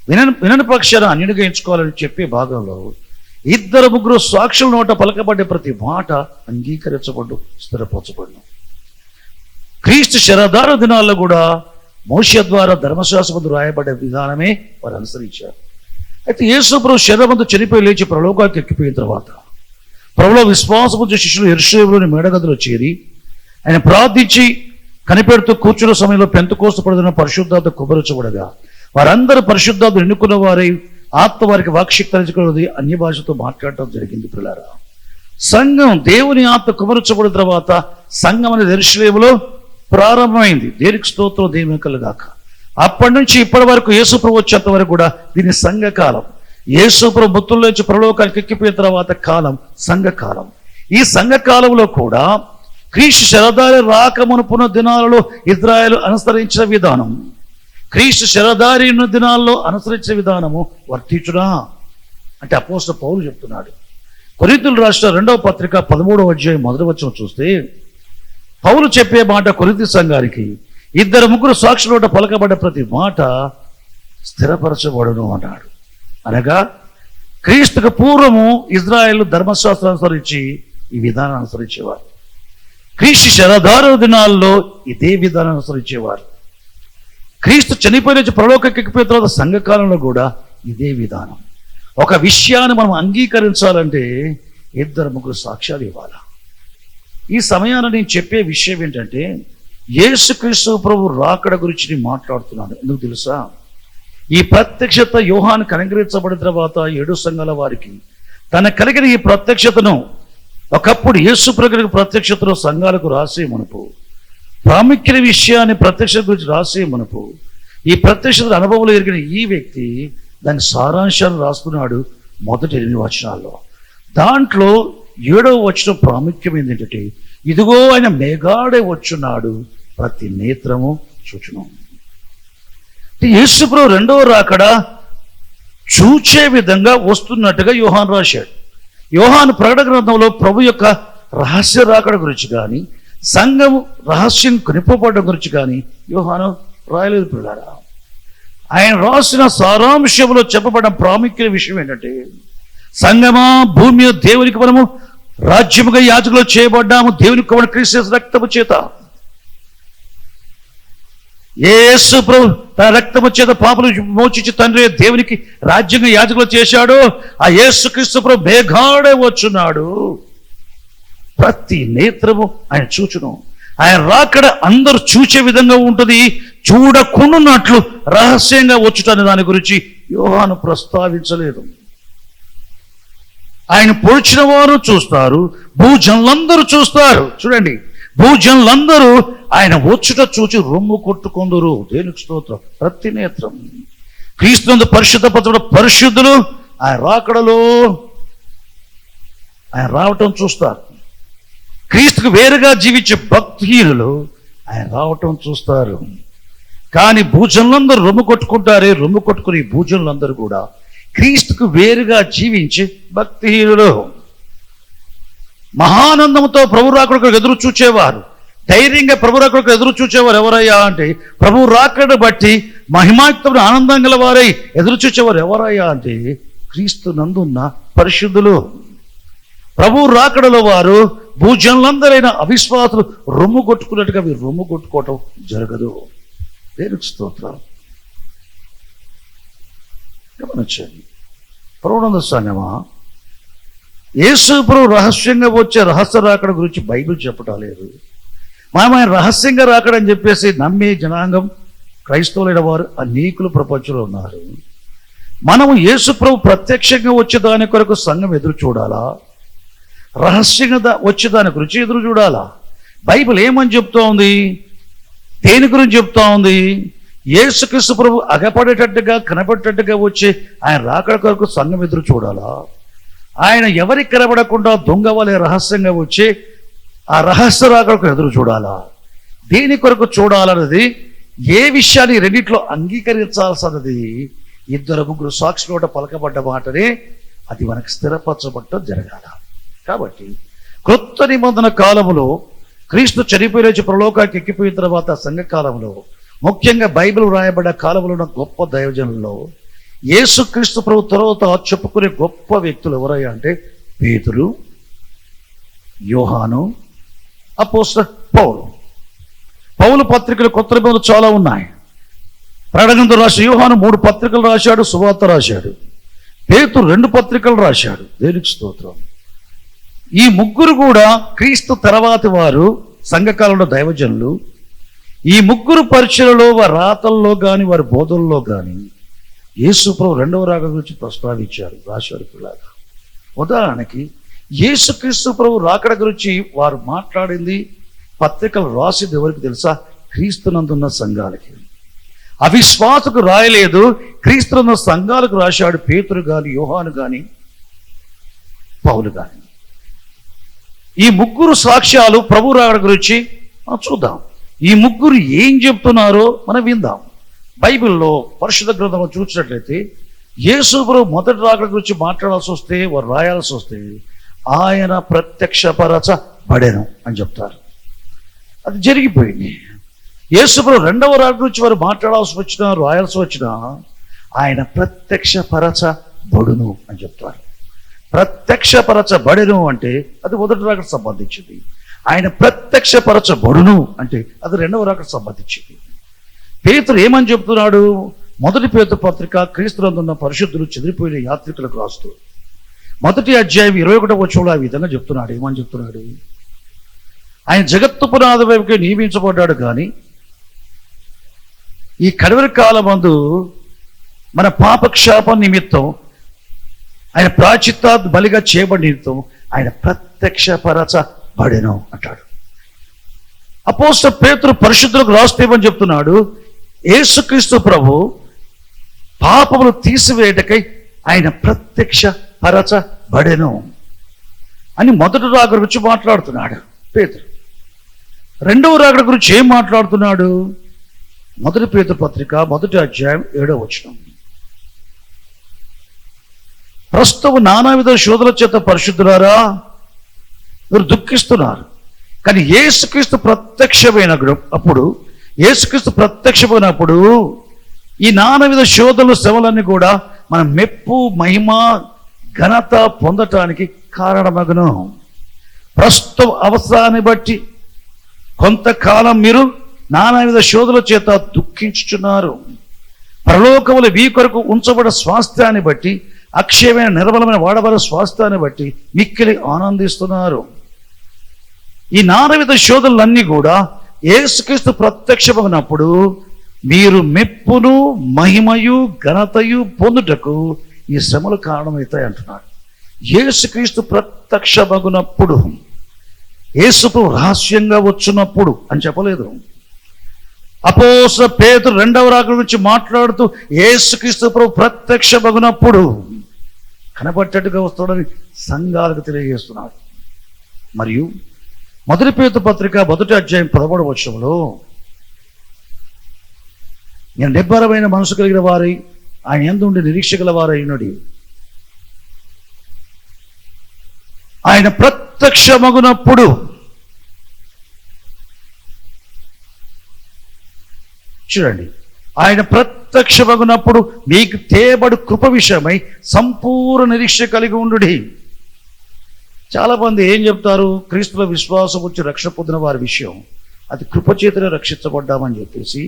వినని పక్షాన అన్యుడిగా ఎంచుకోవాలని చెప్పే భాగంలో 2, 3 సాక్షుల నోట పలకబడ్డే ప్రతి మాట అంగీకరించబడు, స్థిరపరచబడు. క్రీస్తు శరధార దినాల్లో కూడా మోషే ద్వారా ధర్మశాస్త్రమందు రాయబడ్డ విధానమే వారు అనుసరించారు. అయితే యేసు ప్రభు శరీరమందు చనిపోయి లేచి పరలోకానికి ఎక్కిపోయిన తర్వాత ప్రభులో విశ్వాసముంచే శిష్యులు యెరూషలేములోని మేడగదిలో చేరి ఆయన ప్రార్థించి కనిపెడుతూ కూర్చున్న సమయంలో పెంతెకోస్తు పడుతున్న పరిశుద్ధాత్మ కుమ్మరించబడగా వారందరూ పరిశుద్ధాత్మ ఎన్నుకున్న వారై ఆత్మ వారికి వాక్శక్తి అన్య భాషతో మాట్లాడటం జరిగింది పిల్లారా. సంఘం దేవుని ఆత్మ కుమ్మరించబడిన తర్వాత సంఘం అనేది యెరూషలేములో ప్రారంభమైంది. దేనికి స్తోత్రం, దేవుని కలుగాక. అప్పటి నుంచి ఇప్పటి వరకు యేసు ప్రభు వచ్చేంత వరకు కూడా దీని సంఘకాలం. యేసు ప్రభు మృతుల్లో నుంచి పరలోకానికి ఎక్కిపోయిన తర్వాత కాలం సంఘకాలం. ఈ సంఘకాలంలో కూడా క్రీస్తు శరధారి రాకమునుపున్న దినాలలో ఇజ్రాయేలు అనుసరించిన విధానం, క్రీస్తు శరధారి దినాల్లో అనుసరించిన విధానము వర్తించునా అంటే అపోస్తలుడు పౌలు చెప్తున్నాడు. కొరింథీయులకు రాసిన 2వ పత్రిక 13వ అధ్యాయం 1వ వచనం చూస్తే పౌలు చెప్పే మాట కొరింథీ సంఘానికి 2, 3 సాక్షుల నోట పలకబడ్డ ప్రతి మాట స్థిరపరచబడును అన్నాడు. అనగా క్రీస్తుకు పూర్వము ఇజ్రాయేలు ధర్మశాస్త్రం అనుసరించి ఈ విధానం అనుసరించేవారు. క్రీస్తు శరధార దినాల్లో ఇదే విధానం అనుసరించేవారు. క్రీస్తు చనిపోయిన పరలోకానికి ఎక్కిపోయిన తర్వాత సంఘకాలంలో కూడా ఇదే విధానం. ఒక విషయాన్ని మనం అంగీకరించాలంటే 2, 3 సాక్ష్యాలు ఇవ్వాలి. ఈ సమయాన్ని నేను చెప్పే విషయం ఏంటంటే యేసుక్రీస్తు ప్రభు రాకడ గురించి నేను మాట్లాడుతున్నాను. ఎందుకు తెలుసా? ఈ ప్రత్యక్షత యోహాను అనుగ్రహించబడిన తర్వాత 7 సంఘాల వారికి తన కలిగిన ఈ ప్రత్యక్షతను ఒకప్పుడు యేసు ప్రభువుకి ప్రత్యక్షతను సంఘాలకు రాసే మునుపు, ప్రాముఖ్యమైన విషయాన్ని ప్రత్యక్షత గురించి రాసే మునుపు ఈ ప్రత్యక్షత అనుభవంలో ఎరిగిన ఈ వ్యక్తి దాని సారాంశాన్ని రాస్తున్నాడు మొదటి 8 వచనాల్లో. దాంట్లో 7వ వచనం ప్రాముఖ్యమైనది ఏంటంటే, ఇదిగో ఆయన మేఘాడే వచ్చున్నాడు, ప్రతి నేత్రము చూచును. యేసు ప్రభు 2వ రాకడ చూచే విధంగా వస్తున్నట్టుగా యోహాను రాశాడు. యోహాను ప్రకటన గ్రంథంలో ప్రభు యొక్క రహస్య రాకడ గురించి కానీ సంఘం రహస్యం కొనిపోబడడం గురించి కానీ యోహాను రాయలేదు పిల్లారా. ఆయన రాసిన సారాంశంలో చెప్పబడిన ప్రాముఖ్య విషయం ఏంటంటే, సంఘమా భూమి మీద దేవునికి మనము రాజ్యముగా యాజకులు చేయబడ్డాము, దేవునికి క్రీస్తు రక్తము చేత. యేసు ప్రభు తన రక్తము చేత పాపలు మోచించి తండ్రి దేవునికి రాజ్యంగా యాజకులు చేశాడు. ఆ యేసుక్రీస్తు ప్రభు మేఘాడే వచ్చున్నాడు. ప్రతి నేత్రము ఆయన చూచును. ఆయన రాకడ అందరూ చూచే విధంగా ఉంటుంది. చూడకుండాన్నట్లు రహస్యంగా వచ్చుటనే దాని గురించి యోహాను ప్రస్తావించలేదు. ఆయన పొడిచిన వారు చూస్తారు, భూజనులందరూ చూస్తారు. చూడండి, భూజనులందరూ ఆయన వచ్చుట చూచి రొమ్ము కొట్టుకొందురు. దేనికి స్తోత్రం. ప్రతి నేత్రం క్రీస్తునందు పరిశుద్ధపరచబడిన పరిశుద్ధులు ఆయన రాకడలో ఆయన రావటం చూస్తారు. క్రీస్తుకు వేరుగా జీవించే భక్తిహీనులు ఆయన రావటం చూస్తారు. కానీ భూజనులందరూ రొమ్ము కొట్టుకుంటారే, రొమ్ము కొట్టుకుని భూజనులందరూ కూడా క్రీస్తుకు వేరుగా జీవించి భక్తిహీనులు. మహానందంతో ప్రభు రాకడకు ఎదురు చూచేవారు, ధైర్యంగా ప్రభు రాకడకు ఎదురు చూచేవారు ఎవరయ్యా అంటే, ప్రభు రాకడ బట్టి మహిమాయుక్తమైన ఆనందం గల వారై ఎదురు చూచేవారు ఎవరయ్యా అంటే క్రీస్తు నందున్న పరిశుద్ధులు. ప్రభు రాకడలో వారు భూజనులందరైన అవిశ్వాసులు రొమ్ము కొట్టుకున్నట్టుగా మీరు రొమ్ము కొట్టుకోవటం జరగదు. దేనికి స్తోత్రం. గమనించండి, ప్రభునందు సంగమా, యేసు ప్రభు రహస్యంగా వచ్చే రహస్య రాకడ గురించి బైబిల్ చెప్పటం లేదు. మనం ఆయన రహస్యంగా రాకడని చెప్పేసి నమ్మే జనాంగం క్రైస్తవులైన వారు అనేకులు ప్రపంచంలో ఉన్నారు. మనము యేసు ప్రభు ప్రత్యక్షంగా వచ్చే దాని కొరకు సంఘం ఎదురు చూడాలా, రహస్యంగా వచ్చే దాని గురించి ఎదురు చూడాలా? బైబిల్ ఏమని చెప్తా ఉంది? దేని గురించి చెప్తా ఉంది? యేసుక్రీస్తు ప్రభు అగపడేటట్టుగా కనపడేటట్టుగా వచ్చే ఆయన రాకడ కొరకు సంఘం ఎదురు చూడాలా? ఆయన ఎవరికి కనబడకుండా దొంగ వలె రహస్యంగా వచ్చే ఆ రహస్య రాకడకు ఎదురు చూడాలా? దేని కొరకు చూడాలన్నది, ఏ విషయాన్ని రెండిట్లో అంగీకరించాల్సినది ఇద్దరు ముగ్గురు సాక్షుల పలకబడ్డ మాటనే అది మనకు స్థిరపరచబడటం జరగాల. కాబట్టి కొత్త నిబంధన కాలంలో క్రీస్తు చనిపోయి లేచి పరలోకానికి ఎక్కిపోయిన తర్వాత సంఘకాలంలో, ముఖ్యంగా బైబిల్ రాయబడ్డ కాలంలో ఉన్న గొప్ప దైవజనుల్లో యేసుక్రీస్తు ప్రభు తర్వాత చెప్పుకునే గొప్ప వ్యక్తులు ఎవరయ్యా అంటే పేతురు, యోహాను, అపోస్తలుడు పౌలు. పౌలు పత్రికలు కొత్త నిబంధనలు చాలా ఉన్నాయి. ప్రకటన రాసి యోహాను 3 పత్రికలు రాశాడు, సువార్త రాశాడు. పేతురు 2 పత్రికలు రాశాడు. దేనికి స్తోత్రం. ఈ ముగ్గురు కూడా క్రీస్తు తర్వాతి వారు, సంఘకాలంలో దైవజనులు. ఈ ముగ్గురు పరిచయలో, వారి రాతల్లో కానీ వారి బోధనలో కానీ యేసు ప్రభు రెండవ రాకడ గురించి ప్రస్తావించారు, రాశారు. పిల్లగా ఉదాహరణకి యేసుక్రీస్తు ప్రభు రాకడ గురించి వారు మాట్లాడింది, పత్రికలు రాసింది ఎవరికి తెలుసా? క్రీస్తునందున్న సంఘాలకి. అవిశ్వాసకు రాయలేదు, క్రీస్తునందున్న సంఘాలకు రాశాడు. పేతురు కానీ, యోహాను కానీ, పౌలు కానీ. ఈ ముగ్గురు సాక్ష్యాలు ప్రభు రాకడ గురించి చూద్దాం. ఈ ముగ్గురు ఏం చెప్తున్నారో మనం విందాం. బైబిల్లో పరిశుద్ధ గ్రంథంలో చూసినట్లయితే యేసు ప్రభు మొదటి రాకడ గురించి మాట్లాడాల్సి వస్తే, వారు రాయాల్సి వస్తే ఆయన ప్రత్యక్షపరచబడెను అని చెప్తారు. అది జరిగిపోయింది. యేసు ప్రభు రెండవ రాకడ గురించి వారు మాట్లాడాల్సి వచ్చినా, రాయాల్సి వచ్చినా ఆయన ప్రత్యక్షపరచబడును అని చెప్తారు. ప్రత్యక్షపరచబడెను అంటే అది మొదటి రాకడ సంబంధించింది. ఆయన ప్రత్యక్షపరచబడును అంటే అది రెండవ రాకడ సంబంధించింది. పేతురు ఏమని చెప్తున్నాడు? మొదటి పేతురు పత్రిక క్రీస్తునందున్న పరిశుద్ధులు చెదిరిపోయిన యాత్రికులకు రాస్తూ మొదటి అధ్యాయం 21వ వచనంలో ఆ విధంగా చెప్తున్నాడు. ఏమని చెప్తున్నాడు? ఆయన జగత్తు పునాది వైపుకి నియమించబడ్డాడు, కానీ ఈ కడవరి కాలమందు మన పాపక్షాపం నిమిత్తం ఆయన ప్రాచిత్త బలిగా చేయబడి నిమిత్తం ఆయన ప్రత్యక్షపరచబడెను అంటాడు. అపోస్తలుడు పేతురు పరిశుద్ధులకు రాస్తేమని చెప్తున్నాడు? యేసుక్రీస్తు ప్రభు పాపములు తీసివేయటకై ఆయన ప్రత్యక్షపరచబడెను అని మొదటి రాకడ గురించి మాట్లాడుతున్నాడు పేతురు. రెండవ రాకడ గురించి ఏం మాట్లాడుతున్నాడు? మొదటి పేతురు పత్రిక 1వ అధ్యాయం 7వ వచనం. ప్రస్తుతం నానావిధ శోధన చేత పరిశుద్ధులారా మీరు దుఃఖిస్తున్నారు, కానీ యేసుక్రీస్తు ప్రత్యక్షమైనప్పుడు ఈ నానావిధ శోధనలు శ్రమలన్నీ కూడా మన మెప్పు, మహిమ, ఘనత పొందటానికి కారణమగును. ప్రస్తుతం అవసరాన్ని బట్టి కొంతకాలం మీరు నానావిధ శోధనల చేత దుఃఖించుచున్నారు. పరలోకములు మీ కొరకు ఉంచబడ స్వాస్థ్యాన్ని బట్టి, అక్షయమైన నిర్మలమైన వాడబడ స్వాస్థ్యాన్ని బట్టి మిక్కిలి ఆనందిస్తున్నారు. ఈ 4 శోధనలన్నీ కూడా యేసుక్రీస్తు ప్రత్యక్షమైనప్పుడు మీరు మెప్పును, మహిమయు, ఘనతయు పొందుటకు ఈ శ్రమలు కారణమవుతాయి అంటున్నాడు. యేసుక్రీస్తు ప్రత్యక్షమగునప్పుడు, యేసుకు రహస్యంగా వచ్చినప్పుడు అని చెప్పలేదు. అపోస్తలుడైన పేతురు 2వ రాకడ గురించి మాట్లాడుతూ యేసుక్రీస్తు ప్రభు ప్రత్యక్షమగునప్పుడు కనబట్టేట్టుగా వస్తాడని సంఘాలకు తెలియజేస్తున్నాడు. మరియు 1 పేతురు పత్రిక 1వ అధ్యాయం 13వ వచనంలో, నేను నిబ్బరమైన మనసు కలిగిన వారై ఆయన యందు ఉండి నిరీక్ష గల వారైనడి, ఆయన ప్రత్యక్షమగునప్పుడు, చూడండి, ఆయన ప్రత్యక్షమగునప్పుడు మీకు తేబడు కృప విషయమై సంపూర్ణ నిరీక్ష కలిగి ఉండుడి. చాలా మంది ఏం చెప్తారు, క్రీస్తుల విశ్వాసం వచ్చి రక్షణ పొందిన వారి విషయం అది కృపచేతనే రక్షించబడ్డామని చెప్పేసి,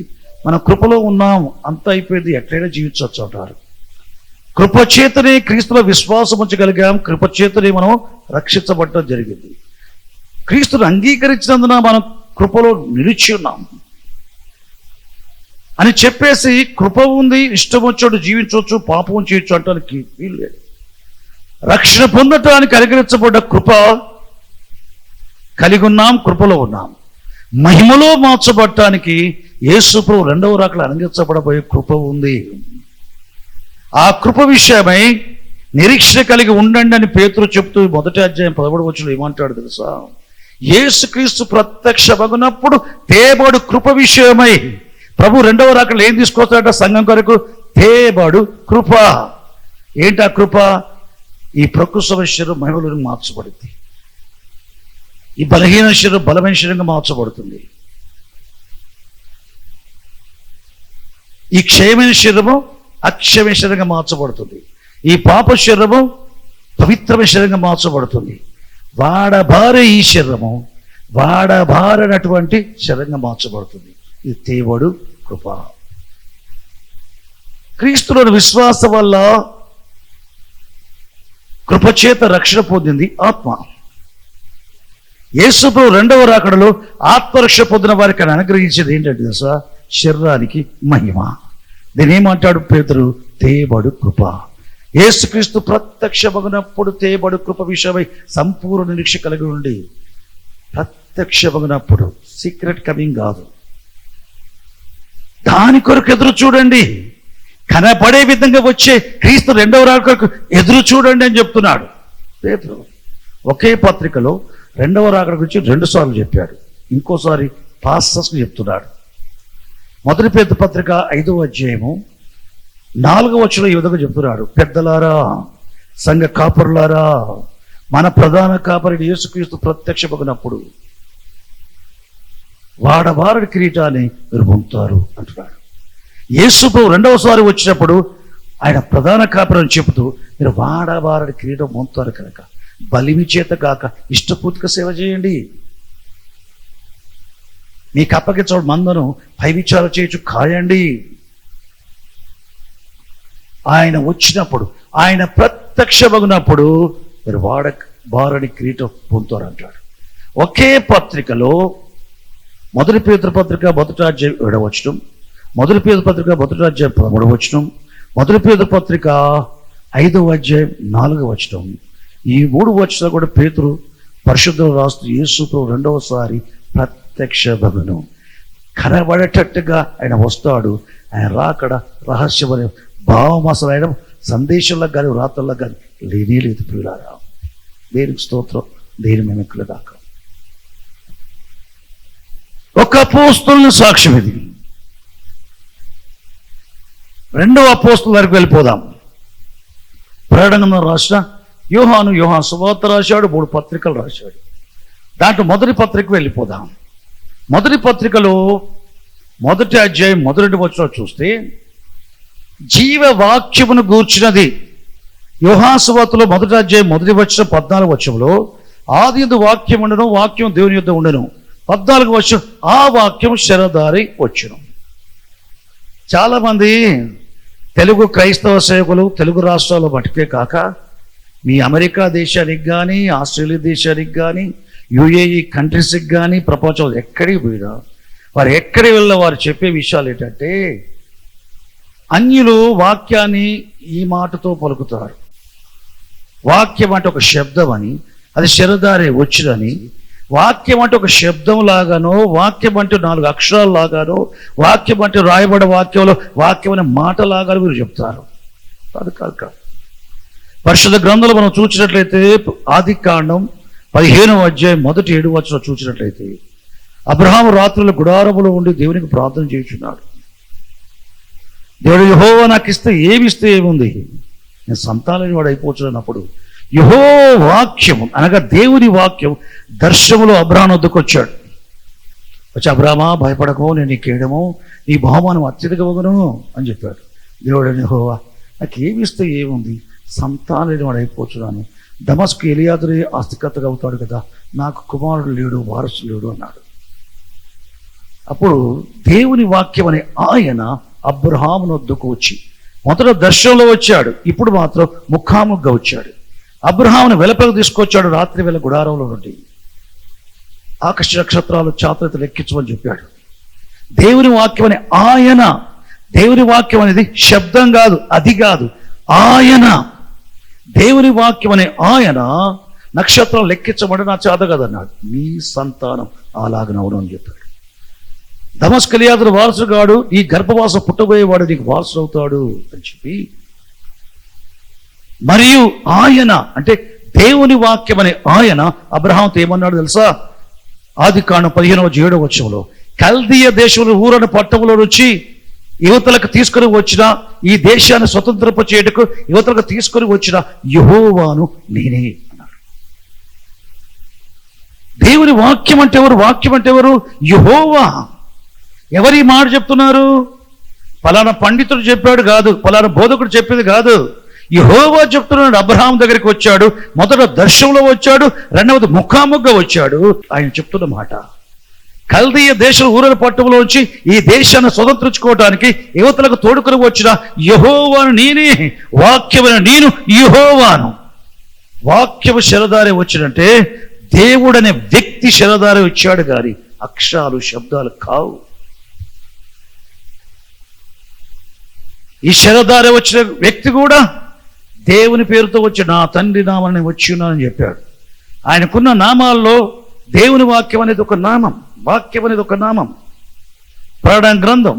మనం కృపలో ఉన్నాం, అంత అయిపోయింది, ఎట్లయినా జీవించవచ్చు అంటారు. కృపచేతనే క్రీస్తుల విశ్వాసం ఉంచగలిగాం, కృపచేతనే మనం రక్షించబడటం జరిగింది. క్రీస్తును అంగీకరించినందున మనం కృపలో నిలిచి ఉన్నాం అని చెప్పేసి, కృప ఉంది, ఇష్టం వచ్చాడు జీవించవచ్చు, పాపం చేయొచ్చు అంటానికి వీలు లేదు. రక్షణ పొందటానికి అనుగ్రహించబడ్డ కృప కలిగి ఉన్నాం, కృపలో ఉన్నాం. మహిమలో మార్చబడటానికి యేసు ప్రభు 2వ రాకడ అనుగ్రహించబడబోయే కృప ఉంది. ఆ కృప విషయమై నిరీక్షణ కలిగి ఉండండి అని పేతురు చెప్తూ 1వ అధ్యాయం 13వ వచనంలో ఏమంటాడు తెలుసా? యేసుక్రీస్తు ప్రత్యక్షమగునప్పుడు తేబడు కృప విషయమై, ప్రభు 2వ రాకడలో ఏం తీసుకొస్తాడట సంఘం కొరకు? తేబడు కృప. ఏంటా కృప? ఈ ప్రకృతి శరీరం మహిమలోకి మార్చబడింది, ఈ బలహీన శరీరం బలమైన శరీరంగా మార్చబడుతుంది, ఈ క్షయమైన శరీరము అక్షయమైన శరీరంగా మార్చబడుతుంది, ఈ పాప శరీరము పవిత్రమైన శరీరంగా మార్చబడుతుంది. వాడబారే ఈ శరీరము వాడబారనటువంటి శరీరంగా మార్చబడుతుంది. ఇది తేబడు కృప. క్రీస్తులోని విశ్వాసం వల్ల కృపచేత రక్షణ పొందింది ఆత్మ. యేసు ప్రభు 2వ రాకడలో ఆత్మరక్ష పొందిన వారికి ఆయన అనుగ్రహించేది ఏంటంటే తెలుసా? శరీరానికి మహిమ. దీని ఏమంటాడు పేతురు? తేబడు కృప. యేసుక్రీస్తు ప్రత్యక్షమగునప్పుడు తేబడు కృప విషయమై సంపూర్ణ నిరీక్ష కలిగి ఉండి, ప్రత్యక్షమగునప్పుడు సీక్రెట్ కమింగ్ కాదు, దాని కొరకు ఎదురు చూడండి. కనపడే విధంగా వచ్చే క్రీస్తు 2వ రాకడ కొరకు ఎదురు చూడండి అని చెప్తున్నాడు పేతురు. ఒకే పత్రికలో 2వ రాకడ గురించి 2 సార్లు చెప్పాడు, ఇంకోసారి పాస్టర్స్కి చెప్తున్నాడు. 1 పేతురు పత్రిక 5వ అధ్యాయము 4వ వచనంలో ఈ విధంగా చెప్తున్నాడు, పెద్దలారా, సంఘ కాపరులారా, మన ప్రధాన కాపరి యేసుక్రీస్తు ప్రత్యక్షమగునప్పుడు వాడబారడి కిరీటాన్ని మీరు పొందుతారు అంటున్నాడు. యేసు ప్రభు 2వసారి వచ్చినప్పుడు ఆయన ప్రధాన కాపరి అని చెబుతూ, మీరు వాడబారడి కిరీటం పొందుతారు కనుక బలిమి చేత కాక ఇష్టపూర్తిగా సేవ చేయండి. మీకు అప్పగించడం మందను పై విచారం చేయొచ్చు కాయండి. ఆయన వచ్చినప్పుడు, ఆయన ప్రత్యక్షమగునప్పుడు మీరు బారడి కిరీటం పొందుతారు అంటాడు. ఒకే పత్రికలో 1 పేతురు పత్రిక 1వ అధ్యాయం 7వ వచనం, 1 పేతురు పత్రిక 1వ అధ్యాయం 13వ వచనం, 1 పేతురు పత్రిక 5వ అధ్యాయం 4వ వచనం, ఈ 3 వచనాలు కూడా పేతురు పరిశుద్ధులు రాస్తూ యేసు ప్రభు 2వసారి ప్రత్యక్షమగును, కనబడేటట్టుగా ఆయన వస్తాడు. ఆయన రాకడ రహస్యమనే భావం అసలు ఆయన సందేశంలో కానీ వ్రాతల్లో కానీ లేనే లేదు. ప్రియులారా, దేనికి స్తోత్రం, దేని మెనక్కుల దాకా ఒక అపోస్తలుని సాక్ష్యం ఇది. 2వ అపోస్తలు వరకు వెళ్ళిపోదాం. ప్రకటన రాసిన యోహాను సువార్త రాశాడు, 3 పత్రికలు రాశాడు. దాంట్లో 1వ పత్రిక వెళ్ళిపోదాం. 1వ పత్రికలో 1వ అధ్యాయం 1 వచనం చూస్తే, జీవవాక్యమును గూర్చినది. యోహాను సువార్తలో 1వ అధ్యాయం 1వ వచనం 14వ వచనంలో, ఆదియందు వాక్యం ఉండను, వాక్యం దేవుని యొద్ద ఉండను. 14వ వచనం, ఆ వాక్యం శరీరధారి వచ్చును. చాలామంది తెలుగు క్రైస్తవ సేవకులు తెలుగు రాష్ట్రాల్లో మటుకే కాక మీ అమెరికా దేశానికి కానీ, ఆస్ట్రేలియా దేశానికి కానీ, యుఏఈ కంట్రీస్కి కానీ, ప్రపంచంలో ఎక్కడికి పోయినా వారు ఎక్కడికి వెళ్ళినా వారు చెప్పే విషయాలు ఏంటంటే, అన్యులు వాక్యాన్ని ఈ మాటతో పలుకుతారు. వాక్యం అంటే ఒక శబ్దం అని, అది శరదారే వచ్చుదని, వాక్యం అంటే ఒక శబ్దం లాగానో, వాక్యం అంటే 4 అక్షరాలు లాగానో, వాక్యం అంటే రాయబడే వాక్యంలో వాక్యం అనే మాట లాగానో మీరు చెప్తారు. కాదు కాదు కాదు. పరిశుద్ధ గ్రంథంలో మనం చూసినట్లయితే ఆదికాండం 15వ అధ్యాయం 1-7 వచనం చూసినట్లయితే, అబ్రహాము రాత్రుల గుడారములో ఉండి దేవునికి ప్రార్థన చేయుచున్నాడు. దేవుడు, యెహోవా నాకు ఇస్తే ఏమిస్తే ఏముంది, నేను సంతానని వాడు అయిపోతున్నప్పుడు యెహోవా వాక్యము అనగా దేవుని వాక్యం దర్శనములో అబ్రహాము వద్దకు వచ్చాడు. వచ్చి, అబ్రహామా భయపడకము, నేను నీకేయడము, నీ బహుమానం అత్యధికమగును అని చెప్పాడు. దేవుడు, యెహోవా నాకు ఏమిస్తే ఏముంది, సంతానని వాడు అయిపోతున్నాను, దమస్కు ఎలియాజరే ఆస్తికర్తగా అవుతాడు కదా, నాకు కుమారుడు లేడు, వారసుడు లేడు అన్నాడు. అప్పుడు దేవుని వాక్యం అనే ఆయన అబ్రహాము వద్దకు వచ్చి మొదట దర్శనంలో వచ్చాడు, ఇప్పుడు మాత్రం ముఖాముఖిగా వచ్చాడు. అబ్రహామును వెలపలకు తీసుకొచ్చాడు. రాత్రి వేళ గుడారంలో నుండి ఆకాశ నక్షత్రాలు చాతుర్యత లెక్కించమని చెప్పాడు. దేవుని వాక్యం అనే ఆయన, దేవుని వాక్యం అనేది శబ్దం కాదు, అది కాదు, ఆయన. దేవుని వాక్యం అనే ఆయన నక్షత్రాలు లెక్కించబడి నా చేత కదన్నాడు. నీ సంతానం అలాగనవును అని చెప్పాడు. దమస్కు ఎలియాజరు వారసుడు కాడు, ఈ గర్భవాసం పుట్టబోయేవాడు నీకు వారసుడు అవుతాడు అని చెప్పి, మరియు ఆయన అంటే దేవుని వాక్యం అనే ఆయన అబ్రహాముతో ఏమన్నాడు తెలుసా? ఆదికాండం 15వ వచనంలో, కల్దీయ దేశంలో ఊరని పట్టణంలో నుంచి యువతలకు తీసుకొని వచ్చిన, ఈ దేశాన్ని స్వతంత్రపచేయటకు యువతలకు తీసుకొని వచ్చిన యెహోవాను నేనే అన్నాడు. దేవుని వాక్యం అంటే ఎవరు? వాక్యం అంటే ఎవరు? యెహోవా. ఎవరి మాట చెప్తున్నారు? పలానా పండితుడు చెప్పాడు కాదు, పలానా బోధకుడు చెప్పేది కాదు, యెహోవా చెప్తున్నాడు. అబ్రహాం దగ్గరికి వచ్చాడు, మొదట దర్శనంలో వచ్చాడు, రెండవది ముఖాముఖిగా వచ్చాడు. ఆయన చెప్తున్న మాట, కల్దీయ దేశం ఊరల పట్టణంలో వచ్చి ఈ దేశాన్ని స్వతంత్రించుకోవడానికి యువతలకు తోడుకొని వచ్చిన యెహోవాను నేనే, వాక్యమైన నేను యెహోవాను. వాక్యము శరదారే వచ్చినంటే దేవుడనే వ్యక్తి శరదారే వచ్చాడు కానీ అక్షరాలు శబ్దాలు కావు. ఈ శరదారే వచ్చిన వ్యక్తి కూడా దేవుని పేరుతో వచ్చి నా తండ్రి నామాన్ని వచ్చి ఉన్నానని చెప్పాడు. ఆయనకున్న నామాల్లో దేవుని వాక్యం అనేది ఒక నామం, వాక్యం అనేది ఒక నామం. ప్రకటన గ్రంథం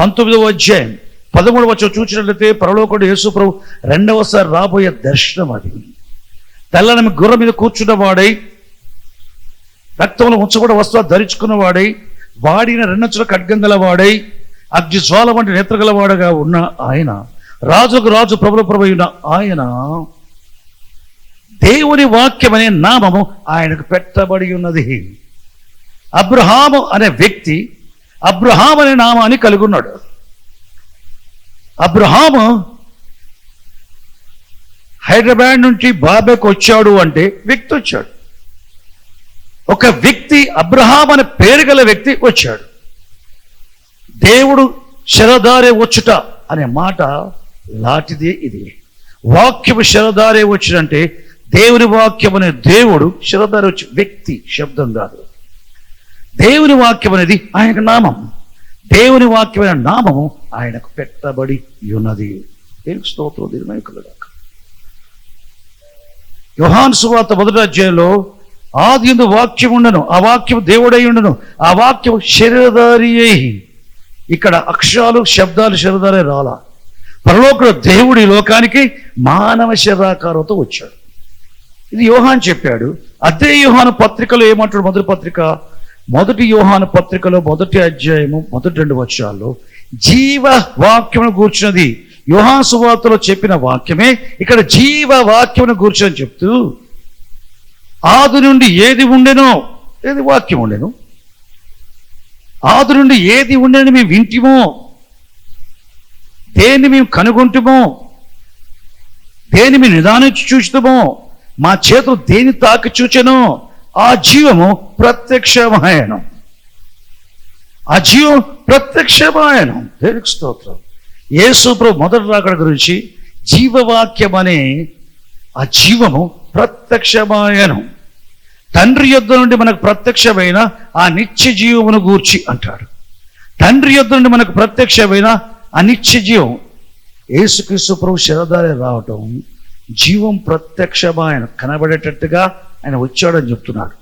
19వ అధ్యాయం 13వ వచనం చూసినట్లయితే, పరలోకుడు యేసు ప్రభు రెండవసారి రాబోయే దర్శనం అది. తెల్లని గుర్రం మీద కూర్చున్న వాడై, రక్తంలో ఉంచబడిన వస్త్రాలు ధరించుకున్న వాడై, వాడిన రెండంచుల ఖడ్గం గల వాడై, అగ్ని జ్వాల వంటి నేత్రగలవాడగా ఉన్న ఆయన, రాజుకు రాజు ప్రభుల ప్రభు అయిన ఆయన, దేవుని వాక్యం అనే నామము ఆయనకు పెట్టబడి ఉన్నది. అబ్రహాము అనే వ్యక్తి అబ్రహాం అనే నామాన్ని కలిగి ఉన్నాడు. అబ్రహాము హైదరాబాద్ నుంచి బాబేకు వచ్చాడు అంటే వ్యక్తి వచ్చాడు. ఒక వ్యక్తి, అబ్రహాం అనే పేరు గల వ్యక్తి వచ్చాడు. దేవుడు శరదారే వచ్చుట అనే మాట లాంటిదే ఇది. వాక్యము శరదారే వచ్చినంటే దేవుని వాక్యం అనే దేవుడు శరదారే వచ్చి వ్యక్తి, శబ్దం కాదు. దేవుని వాక్యం అనేది ఆయనకు నామం. దేవుని వాక్యమైన నామము ఆయనకు పెట్టబడి ఉన్నది. దేవుని స్తోత్రం, దేవుని నాయకులుగాక. యోహాను సువార్త 1వ అధ్యాయంలో, ఆదియందు వాక్యం ఉండను, ఆ వాక్యం దేవుడై ఉండను, ఆ వాక్యం శరీరధారి అయి. ఇక్కడ అక్షరాలు శబ్దాలు శరీరధారే రాలా. పరలోకుడు దేవుడి లోకానికి మానవ శరీరాకారంతో వచ్చాడు. ఇది యోహాను చెప్పాడు. అదే యోహాను పత్రికలో ఏమంటాడు? మొదటి పత్రిక, మొదటి యోహాను పత్రికలో 1వ అధ్యాయము 1-2 వచనాల్లో జీవ వాక్యమును గూర్చినది. యోహాను సువార్తలో చెప్పిన వాక్యమే ఇక్కడ జీవ వాక్యమును గూర్చని చెప్తూ, ఆది నుండి ఏది ఉండెనో, ఏది వాక్యం ఉండెను, ఆది నుండి ఏది ఉండేని మేము వింటిమో, దేన్ని మేము కనుగొంటుమో, దేన్ని మేము నిదానించి చూస్తామో, మా చేతులు దేని తాకి చూచెనో, ఆ జీవము ప్రత్యక్షమాయను. ఆ జీవం ప్రత్యక్షమాయను. దేవునికి స్తోత్రం. యేసు ప్రభు మొదటి రాకడ గురించి జీవవాక్యం అనే ఆ జీవము ప్రత్యక్షమాయను, తండ్రి యొద్ద నుండి మనకు ప్రత్యక్షమైన ఆ నిత్య జీవమును గూర్చి అంటాడు. తండ్రి యొద్ద నుండి మనకు ప్రత్యక్షమైన ఆ నిత్య జీవం యేసుక్రీస్తు ప్రభు శరీరధారి రావటం, జీవం ప్రత్యక్షమాయను, కనబడేటట్టుగా ఆయన వచ్చాడని చెప్తున్నాడు.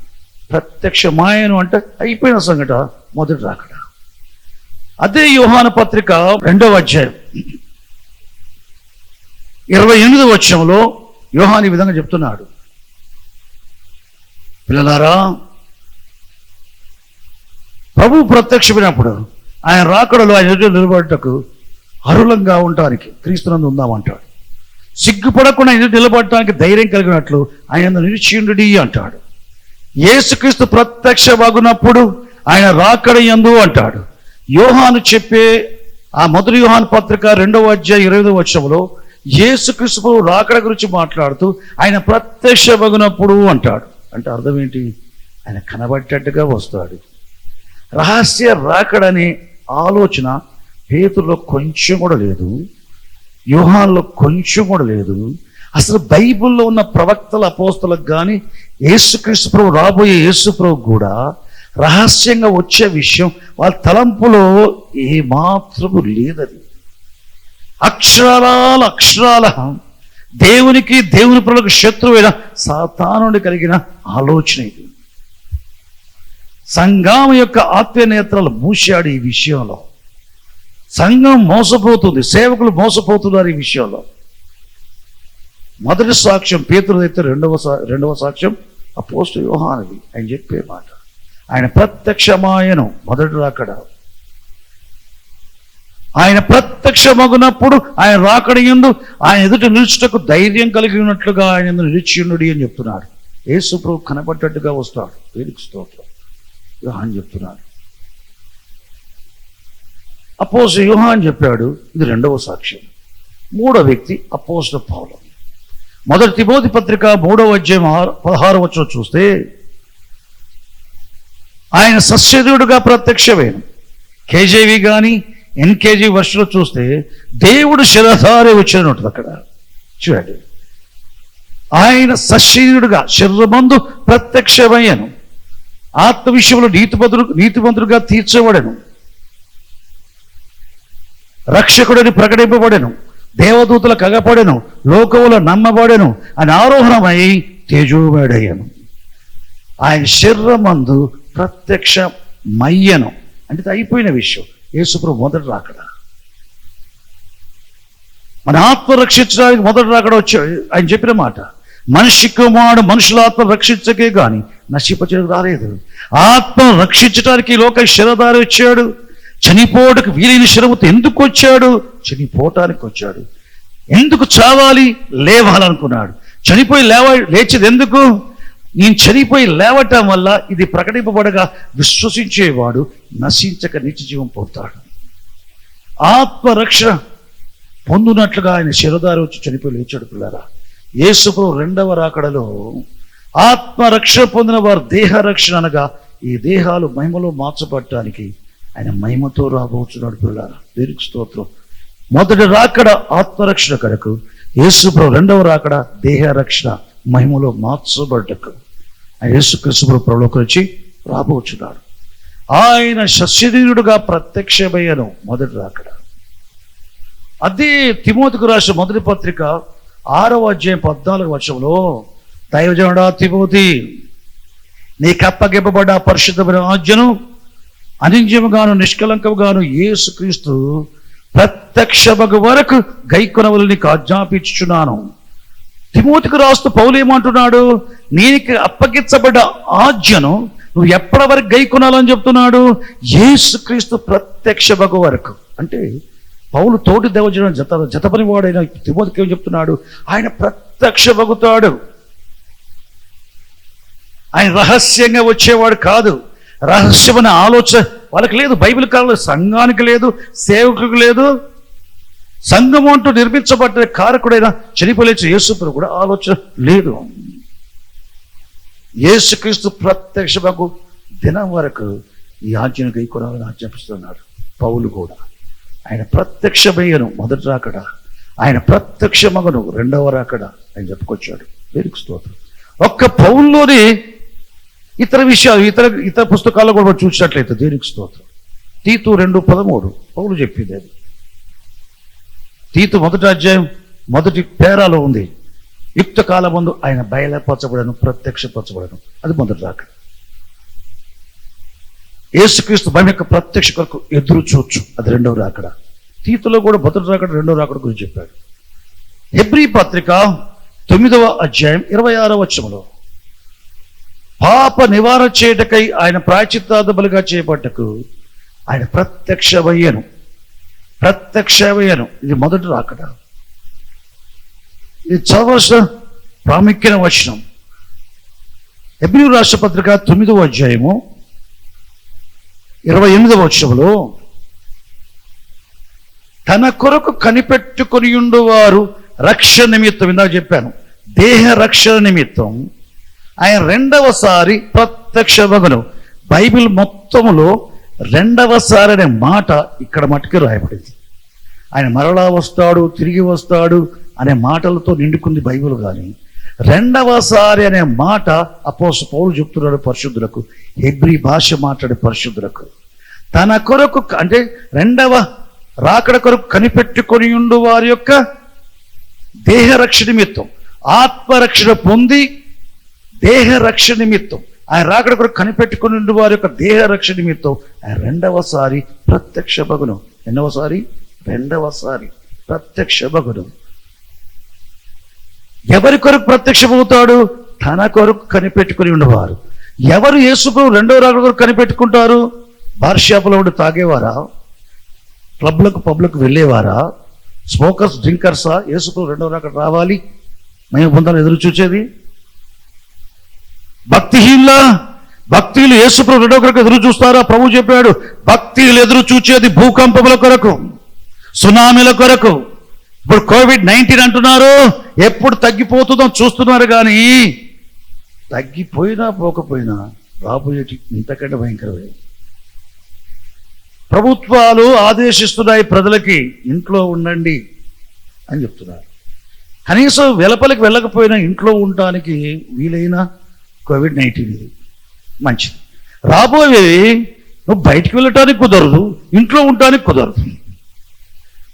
ప్రత్యక్షమాయను అంటే అయిపోయిన సంగట మొదటి రాకడ. అదే యోహాను పత్రిక 2వ అధ్యాయం 28వ వచనంలో యోహాను ఈ విధంగా చెప్తున్నాడు, పిల్లలారా, ప్రభు ప్రత్యక్షమైనప్పుడు ఆయన రాకడలో ఆయన ఎదుట నిలబడటకు అర్హులంగా ఉండటానికి క్రీస్తునందు ఉందామంటాడు. సిగ్గుపడకుండా ఎదుట నిలబడటానికి ధైర్యం కలిగినట్లు ఆయన నిలిచియుండుడి అంటాడు. యేసుక్రీస్తు ప్రత్యక్షమగునప్పుడు ఆయన రాకడ యందు అంటాడు. యోహాను చెప్పే ఆ మొదటి యోహాను పత్రిక 2వ అధ్యాయం 20వ వచనంలో యేసుక్రీస్తు రాకడ గురించి మాట్లాడుతూ ఆయన ప్రత్యక్షమగునప్పుడు అంటాడు. అంటే అర్థం ఏంటి? ఆయన కనబట్టేట్టుగా వస్తాడు. రహస్య రాకడనే ఆలోచన పేతురులో కొంచెం కూడా లేదు, యోహానులో కొంచెం కూడా లేదు. అసలు బైబిల్లో ఉన్న ప్రవక్తల అపోస్తలకు కానీ యేసుక్రీస్తు ప్రభు రాబోయే యేసు ప్రభు కూడా రహస్యంగా వచ్చే విషయం వాళ్ళ తలంపులో ఏమాత్రము లేదది. అక్షరాల దేవునికి దేవుని ప్రజలకు శత్రువైన సాతానుడి కలిగిన ఆలోచన ఇది. సంఘం యొక్క ఆత్మీయ నేత్రాలు మూసాడు ఈ విషయంలో. సంఘం మోసపోతుంది, సేవకులు మోసపోతున్నారు ఈ విషయంలో. మొదటి సాక్ష్యం పేతురు అయితే రెండవ సాక్ష్యం అపోస్తలుడు యోహానుది. ఆయన చెప్పే మాట, ఆయన ప్రత్యక్షమాయను మొదటి రాకడ. ఆయన ప్రత్యక్షమగునప్పుడు ఆయన రాకడ యందు ఆయన ఎదుట నిలుచుటకు ధైర్యం కలిగి ఉన్నట్లుగా ఆయన యందు నిలిచియుండుడి అని చెప్తున్నాడు. యేసు ప్రభు కనబడ్డట్టుగా వస్తాడు. దేవునికి స్తోత్రం. యోహాను చెప్తున్నాడు. అపోస్తలుడు యోహాను చెప్పాడు. ఇది రెండవ సాక్ష్యం. మూడో వ్యక్తి అపోస్తలుడు పౌలు. మొదటి తిమోతి పత్రిక 3వ అధ్యాయం 16వ వచనం చూస్తే ఆయన సశరీరుడుగా ప్రత్యక్షమైన కేజీవి కానీ ఎన్కేజీ వర్షంలో చూస్తే దేవుడు శరీరధారి వచ్చిన ఉంటుంది అక్కడ. చూడండి, ఆయన సశరీరుడుగా శరీరమందు ప్రత్యక్షమయ్యను, ఆత్మ విషయంలో నీతిమంతుడుగా తీర్చబడెను, రక్షకుడిని ప్రకటింపబడెను, దేవదూతలకు అగపడెను, లోకములో నమ్మబడెను అని ఆరోహణమై తేజోమయుడయ్యను. ఆయన శరీరమందు ప్రత్యక్షమయ్యను అంటే ఇది అయిపోయిన విషయం. యేసుప్రభు మొదటి రాకడ. మన ఆత్మ రక్షించడానికి మొదటి రాకడ వచ్చాడు. ఆయన చెప్పిన మాట, మనిషి కుమారుడు మనుషుల ఆత్మ రక్షించకే కానీ నశింపచేయడానికి రాలేదు. ఆత్మ రక్షించడానికి లోక శరీరధారి వచ్చాడు. చనిపోవడానికి వీలైన శరీరముతో ఎందుకు వచ్చాడు? చనిపోవటానికి వచ్చాడు. ఎందుకు చావాలి? లేవాలనుకున్నాడు. చనిపోయి లేచేది ఎందుకు? నేను చనిపోయి లేవటం వల్ల ఇది ప్రకటింపబడగా విశ్వసించేవాడు నశించక నిత్య జీవం పొందుతాడు. ఆత్మరక్షణ పొందునట్లుగా ఆయన శరీరధారి వచ్చి చనిపోయి లేచాడు. పిల్లరా, యేసు ప్రభు రెండవ రాకడలో ఆత్మరక్షణ పొందిన వారు దేహ రక్షణ అనగా ఈ దేహాలు మహిమలో మార్చబడటానికి ఆయన మహిమతో రాబోతున్నాడు. పిల్లరా, దేవునికి స్తోత్రం. మొదటి రాకడ ఆత్మరక్షణ కడకు, యేసు ప్రభు రెండవ రాకడ దేహ రక్షణ మహిమలో మార్చబడ్డకు ఆయన యేసుక్రీస్తు ప్రభు పరలోకం వచ్చి రాబోచున్నాడు. ఆయన సశరీరుడుగా ప్రత్యక్షమయ్యను మొదటి రాకడ. అదే తిమోతికి రాసిన మొదటి పత్రిక 6వ అధ్యాయం 14వ వచనంలో, దైవజనుడా తిమోతి, నీకు అప్పగింపబడ్డ పరిశుద్ధమైన ఆజ్ఞను అనింద్యముగాను నిష్కలంకముగాను యేసుక్రీస్తు ప్రత్యక్షమగు వరకు గైకొనవలని నీకు ఆజ్ఞాపించుచున్నాను. తిమోతికి రాస్తూ పౌలు ఏమంటున్నాడు? నీకు అప్పగించబడ్డ ఆజ్ఞను నువ్వు ఎప్పటి వరకు గైకొనాలని చెప్తున్నాడు? యేసుక్రీస్తు ప్రత్యక్షమగు వరకు. అంటే పౌలు తోటి దేవజన జతపని వాడైన తిమోతికి ఏం చెప్తున్నాడు? ఆయన ప్రత్యక్షమగుతాడు. ఆయన రహస్యంగా వచ్చేవాడు కాదు. రహస్యమైన ఆలోచన వాళ్ళకి లేదు. బైబిల్ కాలంలో సంఘానికి లేదు, సేవకులకు లేదు. సంఘం అంటూ నిర్మించబడ్డ కారకుడైన చనిపోలేచే యేసుప్రభు కూడా ఆలోచన లేదు. యేసుక్రీస్తు ప్రత్యక్షమగు దినం వరకు ఈ ఆజ్ఞను గైకొనాలని ఆజ్ఞాపిస్తున్నాడు పౌలు కూడా. ఆయన ప్రత్యక్షమయ్యను మొదటి రాకడ, ఆయన ప్రత్యక్షమగను రెండవ రాకడ ఆయన చెప్పుకొచ్చాడు. దేవునికి స్తోత్రం. ఒక్క పౌల్లోని ఇతర విషయాలు ఇతర పుస్తకాల్లో కూడా చూసినట్లయితే దేవునికి స్తోత్రం. తీతు 2:13 పౌలు చెప్పింది అది. తీతు 1వ అధ్యాయం 1వ పేరాలో ఉంది. యుక్త కాలం ముందు ఆయన బయలుపరచబడను, ప్రత్యక్షపరచబడను. అది మొదటి రాకడ. యేసుక్రీస్తు భయం యొక్క ప్రత్యక్ష కొరకు ఎదురు చూచు, అది రెండవ రాకడ. తీతులో కూడా మొదటి రాకడ రెండవ రాకడ గురించి చెప్పాడు. హెబ్రీ పత్రిక 9వ అధ్యాయం 26వ వచనంలో పాప నివారణ చేయటకై ఆయన ప్రాయశ్చిత్తార్థ బలిగా చేయబట్టకు ఆయన ప్రత్యక్షమయ్యను. ఇది మొదటి రాకడ. ఇది చదవలసిన ప్రాముఖ్యమైన వచనం. హెబ్రీ రాష్ట్ర పత్రిక 9వ అధ్యాయము 28వ వచనంలో తన కొరకు కనిపెట్టుకొని ఉండువారు రక్షణ నిమిత్తం, ఇందాక చెప్పాను, దేహ రక్షణ నిమిత్తం ఆయన రెండవసారి ప్రత్యక్షమగును. బైబిల్ మొత్తములో రెండవసారి అనే మాట ఇక్కడ మట్టుకు రాయబడింది. ఆయన మరలా వస్తాడు, తిరిగి వస్తాడు అనే మాటలతో నిండుకుంది బైబిల్. కానీ రెండవసారి అనే మాట అపోస్తలుడు పౌలు చెప్తున్నాడు పరిశుద్ధులకు, హెబ్రీ భాష మాట్లాడే పరిశుద్ధులకు. తన కొరకు అంటే రెండవ రాకడ కొరకు కనిపెట్టుకొని ఉండు వారి యొక్క దేహ రక్షణ నిమిత్తం, ఆత్మరక్షణ పొంది దేహ రక్షణ నిమిత్తం ఆయన రాకడ కొరకు కనిపెట్టుకొని ఉండు వారి యొక్క దేహ రక్షణ నిమిత్తం ఆయన రెండవసారి ప్రత్యక్షమగును. రెండవసారి ప్రత్యక్షమగును. ఎవరి కొరకు ప్రత్యక్షమవుతాడు? తన కొరకు కనిపెట్టుకుని ఉండేవారు. ఎవరు యేసుప్రభు రెండవ రాకడ కొరకు కనిపెట్టుకుంటారు? బార్ షాపులో ఉండి తాగేవారా? పబ్లకు వెళ్ళేవారా? స్మోకర్స్, డ్రింకర్సా? యేసుప్రభు రెండవ రాకడ రావాలి మేము పొందాలని ఎదురు చూచేది? భక్తిహీనులు యేసుప్రభు రెండవ కొరకు ఎదురు చూస్తారా? ప్రభు చెప్పాడు, భక్తిహీనులు ఎదురు చూచేది భూకంపముల కొరకు, సునామీల కొరకు. ఇప్పుడు కోవిడ్-19 అంటున్నారు, ఎప్పుడు తగ్గిపోతుందో చూస్తున్నారు. కానీ తగ్గిపోయినా పోకపోయినా రాబోయేటి ఇంతకంటే భయంకరమే. ప్రభుత్వాలు ఆదేశిస్తున్నాయి ప్రజలకి ఇంట్లో ఉండండి అని చెప్తున్నారు. కనీసం వెలుపలికి వెళ్ళకపోయినా ఇంట్లో ఉండటానికి వీలైన కోవిడ్-19 ఇది మంచిది. రాబోయేవి నువ్వు బయటికి వెళ్ళటానికి కుదరదు, ఇంట్లో ఉండటానికి కుదరదు.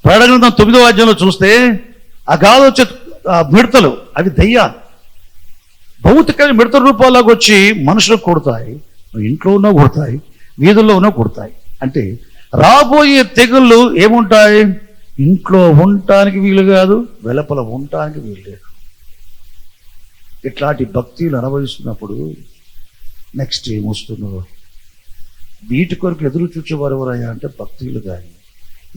ప్రకటన గ్రంథం 9వ అధ్యాయంలో చూస్తే ఆ గాలి వచ్చే మిడతలు అవి దయ్యాలు, భౌతికమైన మిడతల రూపాల్లోకి వచ్చి మనుషులకు కొడతాయి. ఇంట్లో ఉన్నా కొడతాయి, వీధుల్లో ఉన్నా కొడతాయి. అంటే రాబోయే తెగుళ్ళు ఏముంటాయి? ఇంట్లో ఉండటానికి వీలు కాదు, వెలుపల ఉండటానికి వీలు లేదు. ఇట్లాంటి భక్తులు అనుభవిస్తున్నప్పుడు నెక్స్ట్ ఏమొస్తుందో వీటి కొరకు ఎదురు చూచేవారు ఎవరయ్యా అంటే భక్తులు. కానీ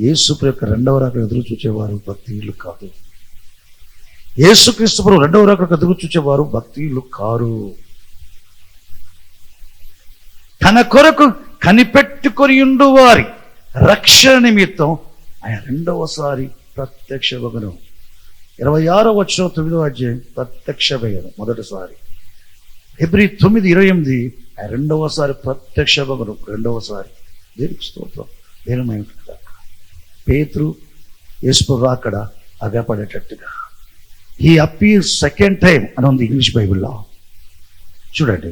యేసు యొక్క రెండవ రాకడ ఎదురు చూచేవారు భక్తులు కాదు. యేసుక్రీస్తు ప్రభు రెండవ రాకడ ఎదురు చూచేవారు భక్తులు కారు. తన కొరకు కనిపెట్టుకొని ఉండు వారి రక్షణ నిమిత్తం ఆయన రెండవసారి ప్రత్యక్షమగును. 26వ వచనం 9వ అధ్యాయం ప్రత్యక్షమయ్యను మొదటిసారి. హెబ్రీ 9:28 ఆయన రెండవసారి ప్రత్యక్షమగును. రెండవసారి. దేనికి స్తోత్రం. దేనిమై ఉంటుంది. పేతురు యేసు రాకడ అగపడేటట్టుగా హీ అపీర్స్ సెకండ్ టైం అని ఉంది ఇంగ్లీష్ బైబిల్లో. చూడండి,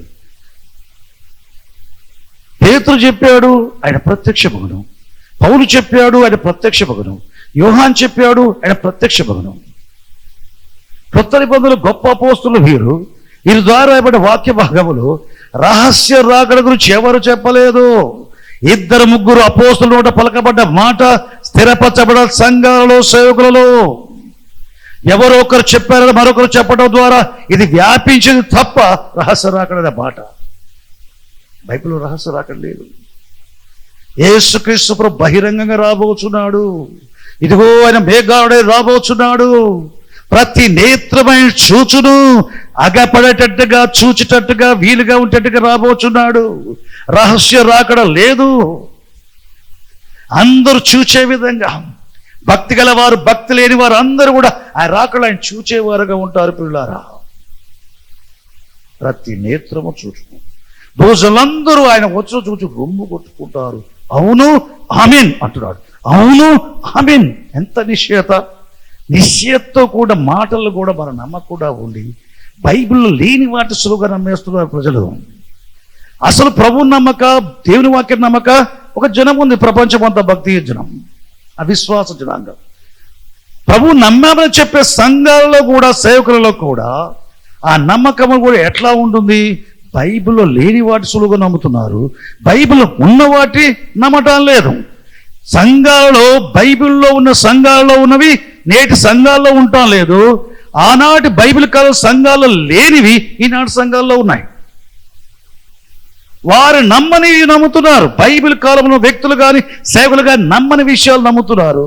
పేతురు చెప్పాడు ఆయన ప్రత్యక్షమగును, పౌలు చెప్పాడు ఆయన ప్రత్యక్షమగును, యోహాన్ చెప్పాడు ఆయన ప్రత్యక్షమగును. కొత్త నిబంధనలు గొప్ప అపోస్తలులు వీరి ద్వారా రాయబడిన వాక్య భాగములు రహస్య రాకడ గురించి ఎవరు చెప్పలేదు. 2-3 అపోస్తలుల నోట పలకబడ్డ మాట స్థిరపరచబడ సంఘాలలో, సేవకులలో ఎవరో ఒకరు చెప్పారని మరొకరు చెప్పడం ద్వారా ఇది వ్యాపించింది తప్ప రహస్య రాకడ మాట బైబిల్లో రహస్య రాకడ లేదు. యేసుక్రీస్తు ప్రభు బహిరంగంగా రాబోచున్నాడు. ఇదిగో ఆయన మేఘాడే రాబోచున్నాడు. ప్రతి నేత్రమైన చూచును అగపడేటట్టుగా, చూచేటట్టుగా, వీలుగా ఉండేట్టుగా రాబోచున్నాడు. రహస్య రాకడ లేదు. అందరూ చూచే విధంగా, భక్తి గల వారు, భక్తి లేని వారు అందరూ కూడా ఆయన రాకడ ఆయన చూచేవారుగా ఉంటారు. పిల్లారా, ప్రతి నేత్రము చూచును. రోజులందరూ ఆయన వచ్చి చూచి రొమ్ము కొట్టుకుంటారు. అవును, ఆమేన్ అంటున్నాడు. అవును, ఆమేన్. ఎంత నిశ్చయతతో కూడా మాటలు కూడా మన నమ్మకుండా ఉండి బైబిల్లో లేని వాటి సులువుగా నమ్మేస్తున్నారు ప్రజలు. అసలు ప్రభు నమ్మక, దేవుని వాక్యం నమ్మక ఒక జనం ఉంది, ప్రపంచమంతా భక్తి జనం, అవిశ్వాస జనాంగం. ప్రభు నమ్మామని చెప్పే సంఘాలలో కూడా, సేవకులలో కూడా ఆ నమ్మకం కూడా ఎట్లా ఉంటుంది? బైబిల్లో లేని వాటి సులువుగా నమ్ముతున్నారు, బైబిల్లో ఉన్న వాటి నమ్మటం లేదు. సంఘాలలో, బైబిల్లో ఉన్న సంఘాలలో ఉన్నవి నేటి సంఘాల్లో ఉండటం లేదు. ఆనాటి బైబిల్ కాలం సంఘాల్లో లేనివి ఈనాటి సంఘాల్లో ఉన్నాయి. వారు నమ్మని నమ్ముతున్నారు. బైబిల్ కాలంలో వ్యక్తులు కానీ సేవకులు కానీ నమ్మని విషయాలు నమ్ముతున్నారు.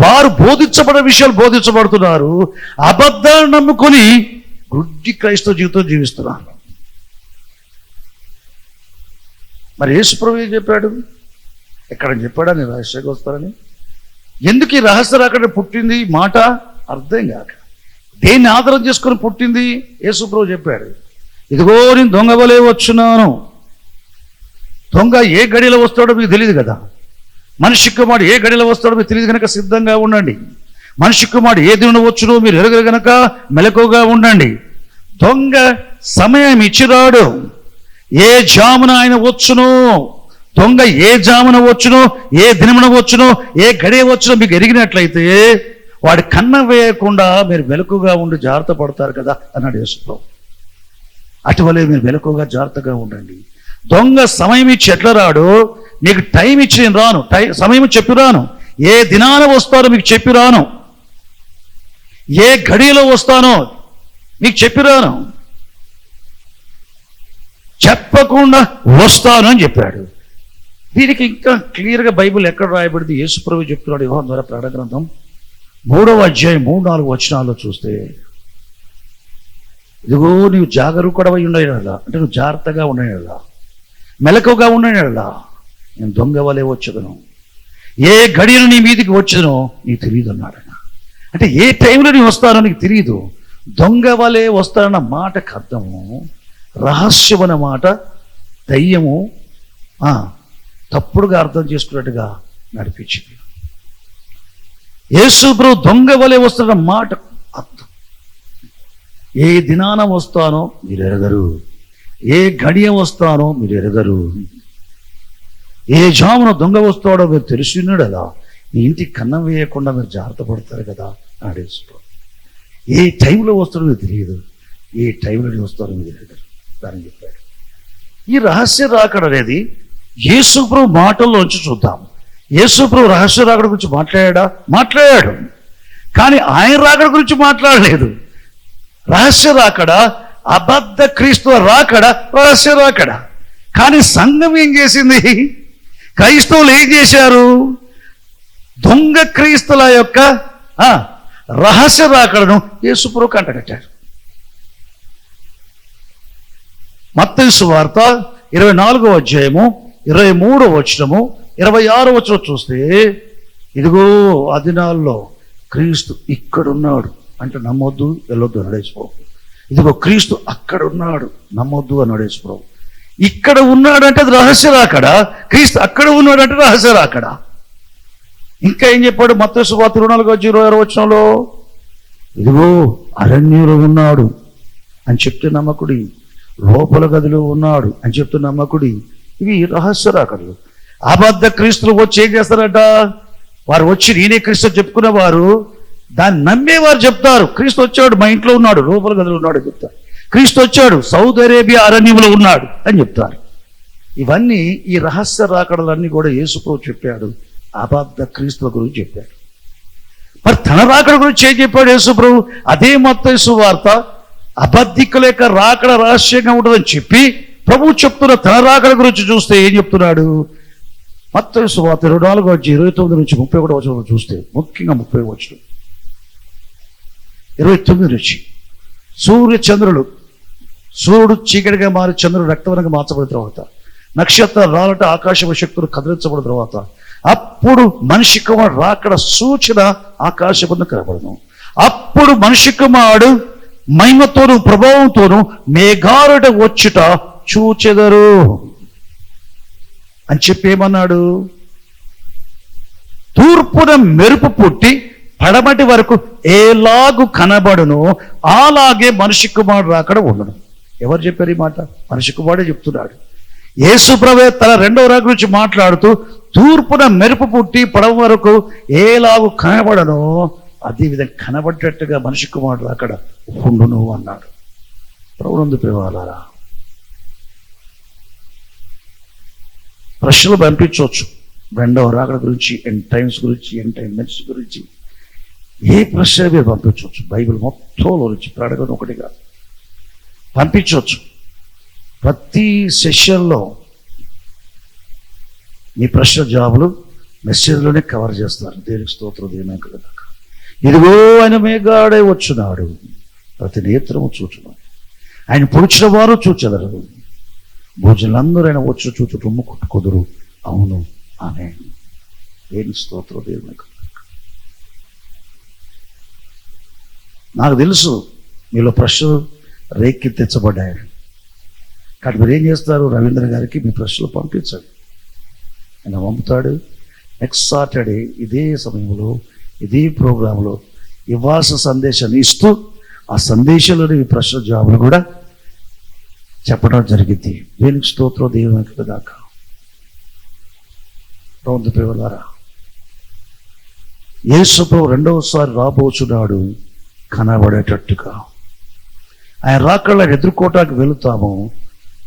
వారు బోధించబడే విషయాలు బోధించబడుతున్నారు. అబద్ధాలు నమ్ముకొని గుడ్డి క్రైస్తవ జీవితం జీవిస్తున్నారు. మరి యేసుప్రభు ఏం చెప్పాడు? ఎక్కడ చెప్పాడని రహస్యంగా వస్తారని? ఎందుకు ఈ రహస్య అక్కడ పుట్టింది మాట అర్థం కాక దేన్ని ఆధారం చేసుకొని పుట్టింది? యేసుప్రభు చెప్పాడు, ఇదిగో నేను దొంగ వలె వచ్చున్నాను. దొంగ ఏ గడిలో వస్తాడో మీకు తెలియదు కదా. మనిషి కుమారుడు ఏ గడిలో వస్తాడో మీకు తెలియదు కనుక సిద్ధంగా ఉండండి. మనిషి కుమారుడు ఏ దిన వచ్చునో మీరు ఎరగరు గనక మెలకుగా ఉండండి. దొంగ సమయం ఇచ్చిరాడు, ఏ జామున ఆయన వచ్చునో. దొంగ ఏ జామున వచ్చునో, ఏ దినమున వచ్చునో, ఏ గడియ వచ్చునో మీకు ఎరిగినట్లయితే వాడి కన్న వేయకుండా మీరు మెలకుగా ఉండి జాగ్రత్త పడతారు కదా అన్నాడు యేసుప్రభు. అటువలే మీరు మెలకుగా జాగ్రత్తగా ఉండండి. దొంగ సమయం ఇచ్చి ఎట్లా రాడు? మీకు టైం ఇచ్చి నేను రాను, సమయం చెప్పి రాను, ఏ దినాన వస్తానో మీకు చెప్పి రాను, ఏ గడియలో వస్తానో మీకు చెప్పి రాను, చెప్పకుండా వస్తాను అని చెప్పాడు. దీనికి ఇంకా క్లియర్గా బైబిల్ ఎక్కడ రాయబడింది? యేసుప్రభు చెప్తున్నాడు యోహాను ద్వారా ప్రకటన గ్రంథం 3వ అధ్యాయం 3-4 వచనాల్లో చూస్తే, ఇదిగో నీవు జాగరూకుడవై ఉండేలా, అంటే నువ్వు జాగ్రత్తగా ఉండేలా, మెలకుగా ఉండేలా నేను దొంగ వలె వచ్చేదను, ఏ గడియను నీ మీదికి వచ్చేదనో నీకు తెలియదు అన్నాడు. అంటే ఏ టైంలో నీ వస్తానో నీకు తెలియదు. దొంగ వలె వస్తానన్న మాటకు అర్థము రహస్యమైన మాట, దయ్యము తప్పుడుగా అర్థం చేసుకున్నట్టుగా నడిపించింది. యేసుప్రభు దొంగ వలె వస్తున్న మాట అర్థం, ఏ దినాన వస్తానో మీరు ఎరగరు, ఏ గడియ వస్తానో మీరు ఎరగరు, ఏ జామున దొంగ వస్తాడో మీరు తెలుసున్నాడు కదా, మీ ఇంటికి కన్నం వేయకుండా మీరు జాగ్రత్త పడతారు కదా అన్నాడు యేసుప్రభు. ఏ టైంలో వస్తాడో మీరు తెలియదు, ఏ టైంలో వస్తారో మీరు ఎరగరు దాన్ని చెప్పాడు. ఈ రహస్య రాకడ అనేది యేసుప్రభు మాటల్లోంచి చూద్దాం. యేసుప్రభు రహస్య రాకడ గురించి మాట్లాడాడు, కానీ ఆయన రాకడ గురించి మాట్లాడలేదు. రహస్య రాకడ, అబద్ధ క్రీస్తువ రాకడ, రహస్య రాకడ. కానీ సంఘం ఏం చేసింది? క్రైస్తవులు ఏం చేశారు? దొంగ క్రీస్తుల యొక్క రహస్య రాకడను యేసుప్రభు కంటగట్టారు. మత్తయి సువార్త 24వ అధ్యాయము 23వ వచనము 26వ వచనం చూస్తే, ఇదిగో ఆ దినాల్లో క్రీస్తు ఇక్కడున్నాడు అంటే నమ్మొద్దు, వెళ్ళొద్దు అన్నాడు. ఇదిగో క్రీస్తు అక్కడ ఉన్నాడు, నమ్మొద్దు అన్నాడు యేసుప్రభు. ఇక్కడ ఉన్నాడంటే అది రహస్య రాకడ, క్రీస్తు అక్కడ ఉన్నాడంటే రహస్య రాకడ. ఇంకా ఏం చెప్పాడు? మత్తయి సువార్త 24వ వచనంలో, ఇదిగో అరణ్యంలో ఉన్నాడు అని చెప్తే నమ్మకుడి, లోపల గదిలో ఉన్నాడు అని చెప్తే నమ్మకుడి. ఇవి రహస్య రాకడలు. అబద్ధ క్రీస్తులు వచ్చి ఏం చేస్తారట? వారు వచ్చి నేనే క్రీస్తు చెప్పుకునేవారు దాన్ని నమ్మేవారు చెప్తారు, క్రీస్తు వచ్చాడు మా ఇంట్లో ఉన్నాడు, లోపల గదిలో ఉన్నాడు అని చెప్తారు. క్రీస్తు వచ్చాడు సౌదీ అరేబియా అరణ్యంలో ఉన్నాడు అని చెప్తారు. ఇవన్నీ ఈ రహస్య రాకడలన్నీ కూడా యేసుప్రభు చెప్పాడు, అబద్ధ క్రీస్తుల గురించి చెప్పాడు. మరి తన రాకడ గురించి ఏం చెప్పాడు యేసుప్రభు? అదే మత్తయి సువార్త అబద్ధికుల యొక్క రాకడ రహస్యంగా ఉంటుందని చెప్పి ప్రభు చెప్తున్న తన రాకడ గురించి చూస్తే ఏం చెప్తున్నాడు? మత్తయి సువార్త 24వ అధ్యాయం 29 నుంచి 31వ వచనం చూస్తే, ముఖ్యంగా 30వ వచనం 29 నుంచి, సూర్యుడు చీకటిగా మారి చంద్రుడు రక్తవర్ణంగా మార్చబడిన తర్వాత, నక్షత్రాలు రాలట, ఆకాశపు శక్తులు కదిలించబడిన తర్వాత, అప్పుడు మనిషి కుమారుడు రాకడ సూచన ఆకాశమున కనబడును. అప్పుడు మనిషి కుమారుడు మహిమతోను ప్రభావంతోను మేఘారుడ వచ్చుట చూచెదరు అని చెప్పి ఏమన్నాడు? తూర్పున మెరుపు పుట్టి పడమటి వరకు ఏలాగు కనబడును అలాగే మనిషి కుమారుడు రాకడ ఉండను. ఎవరు చెప్పారు ఈ మాట? మనిషి కుమారుడే చెప్తున్నాడు. యేసు ప్రభువే తన రెండవ రాక గురించి మాట్లాడుతూ తూర్పున మెరుపు పుట్టి పడమ వరకు ఏలాగు కనబడను అదే విధంగా కనబడ్డట్టుగా మనిషి కుమారుడు రాకడ ఉండును అన్నాడు. ప్రభునందు ప్రియవారులారా, ప్రశ్నలు పంపించవచ్చు రెండవ రాకడ గురించి, ఎండ్ టైమ్స్ గురించి, ఎండ్ టైమ్ మెన్స్ గురించి. ఏ ప్రశ్న మీరు పంపించవచ్చు. బైబిల్ మొత్తంలో నుంచి ప్రకటన ఒకటిగా పంపించవచ్చు. ప్రతి సెషన్లో మీ ప్రశ్న జవాబులు మెసేజ్లోనే కవర్ చేస్తారు. దేవునికి స్తోత్రం, దేవునికి కలుగుగాక. ఇదిగో ఆయన మేఘాడే వచ్చున్నాడు, ప్రతి నేత్రము చూచున్నాడు, ఆయన పొడిచిన వారు చూచెదరు, భోజనులందరూ ఆయన వచ్చి చూచు రొమ్ము కొట్టుకొదురు. అవును ఆమె. దేవునికి స్తోత్రం, దేవునికి. నాకు తెలుసు మీలో ప్రశ్నలు రేకెత్తించబడ్డాయి. కాబట్టి మీరు ఏం చేస్తారు? రవీంద్ర గారికి మీ ప్రశ్నలు పంపించండి, ఆయన పంపుతాడు. నెక్స్ట్ సాటర్డే ఇదే సమయంలో ఇదే ప్రోగ్రాంలో ఇవ్వాల్సిన సందేశాన్ని ఇస్తూ ఆ సందేశంలోని మీ ప్రశ్న జవాబులు కూడా చెప్పడం జరిగింది. దేవునికి స్తోత్రం, దేవునికి దాకా. రౌండ్ ప్రేమలారా, యేసు ప్రభు రెండవసారి రాబోచున్నాడు కనబడేటట్టుగా. ఆయన రాకళ్ళ ఎదుర్కోవటానికి వెళుతాము,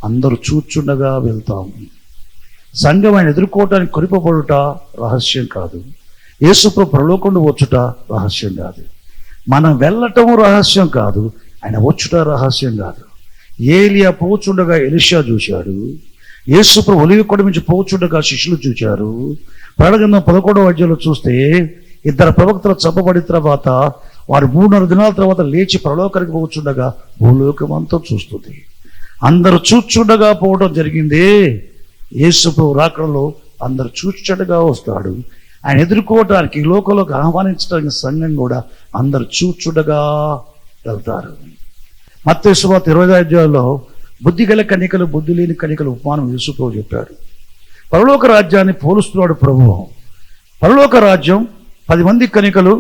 అందరూ చూచుండగా వెళ్తాము. సంఘం ఆయన ఎదుర్కోవటానికి కొనిపబడుట రహస్యం కాదు. యేసు ప్రభు పరలోకంలో వచ్చుట రహస్యం కాదు. మనం వెళ్ళటం రహస్యం కాదు, ఆయన వచ్చుట రహస్యం కాదు. ఏలియా పోచుండగా ఎలీషా చూశాడు. యేసు ప్రభు ఒలివ కొండ నుంచి పోచుండగా శిష్యులు చూశారు. ప్రకటన 11వ అధ్యాయంలో చూస్తే ఇద్దరు ప్రవక్తలు చంపబడిన తర్వాత వారు 3.5 దినాల తర్వాత లేచి పరలోకానికి పోచుండగా భూలోకం అంతా చూస్తుంది. అందరూ చూచుండగా పోవడం జరిగింది. యేసు ప్రభు రాకడలో అందరు చూచుండగా వస్తాడు. ఆయన ఎదుర్కోవటానికి లోకంలోకి ఆహ్వానించడానికి సంఘం కూడా అందరు చూచుండగా వెళ్తారు. మత్తయి సువార్త 20వ అధ్యాయంలో బుద్ధి గల కన్యకలు, బుద్ధి లేని కన్యకలు ఉపమానం యేసు ప్రభు చెప్పాడు. పరలోక రాజ్యాన్ని పోలుస్తున్నాడు ప్రభువు. పరలోక రాజ్యం 10 మంది కన్యకలు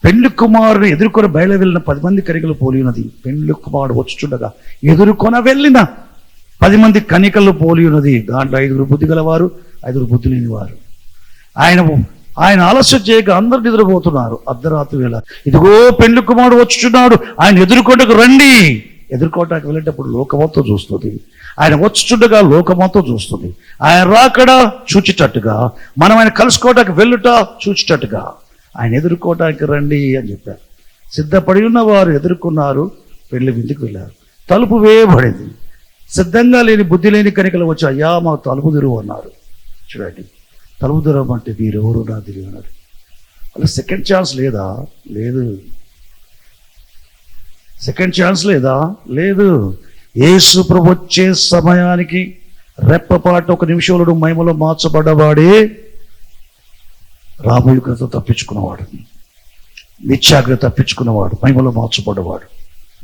పెండ్లి కుమారుని ఎదుర్కొని బయలు వెళ్ళిన 10 మంది కన్యకలు పోలి ఉన్నది. పెండ్లి కుమారుడు వచ్చుచుండగా ఎదుర్కొన వెళ్ళిన 10 మంది కన్యకలు పోలి ఉన్నది. దాంట్లో 5 బుద్ధి గలవారు, 5 బుద్ధి లేని వారు. ఆయన ఆలస్యం చేయక అందరు నిద్రపోతున్నారు. అర్ధరాత్రి వేళ ఇదిగో పెండ్లి కుమారుడు వచ్చుచున్నాడు, ఆయన ఎదుర్కొంటకు రండి. ఎదుర్కోవటానికి వెళ్ళేటప్పుడు లోకమంతా చూస్తుంది. ఆయన వచ్చుచుండగా లోకమంతా చూస్తుంది. ఆయన రాకడ చూచేటట్టుగా, మనం ఆయన కలుసుకోవటానికి వెళ్ళుట చూచేటట్టుగా ఆయన ఎదుర్కోవటానికి రండి అని చెప్పారు. సిద్ధపడి ఉన్న వారు ఎదుర్కొన్నారు, పెళ్లి విందుకు వెళ్ళారు. తలుపు వేయబడింది. సిద్ధంగా లేని బుద్ధి లేని కనికలు వచ్చి అయ్యా మాకు తలుపు తెరువు అన్నారు. చూడండి, తలుపు తెరవమంటే మీరెవరు నా తిరిగి అన్నారు. వాళ్ళకి సెకండ్ ఛాన్స్ లేదా? లేదు. సెకండ్ ఛాన్స్ లేదా? లేదు. యేసు ప్రభు వచ్చే సమయానికి రెప్పపాటు 1 నిమిషంలో మహిమలో మార్చబడ్డవాడే రామయుగ్రత తప్పించుకున్నవాడు, నిత్యాగ్రత తప్పించుకున్నవాడు, మహిమలో మార్చబడ్డవాడు.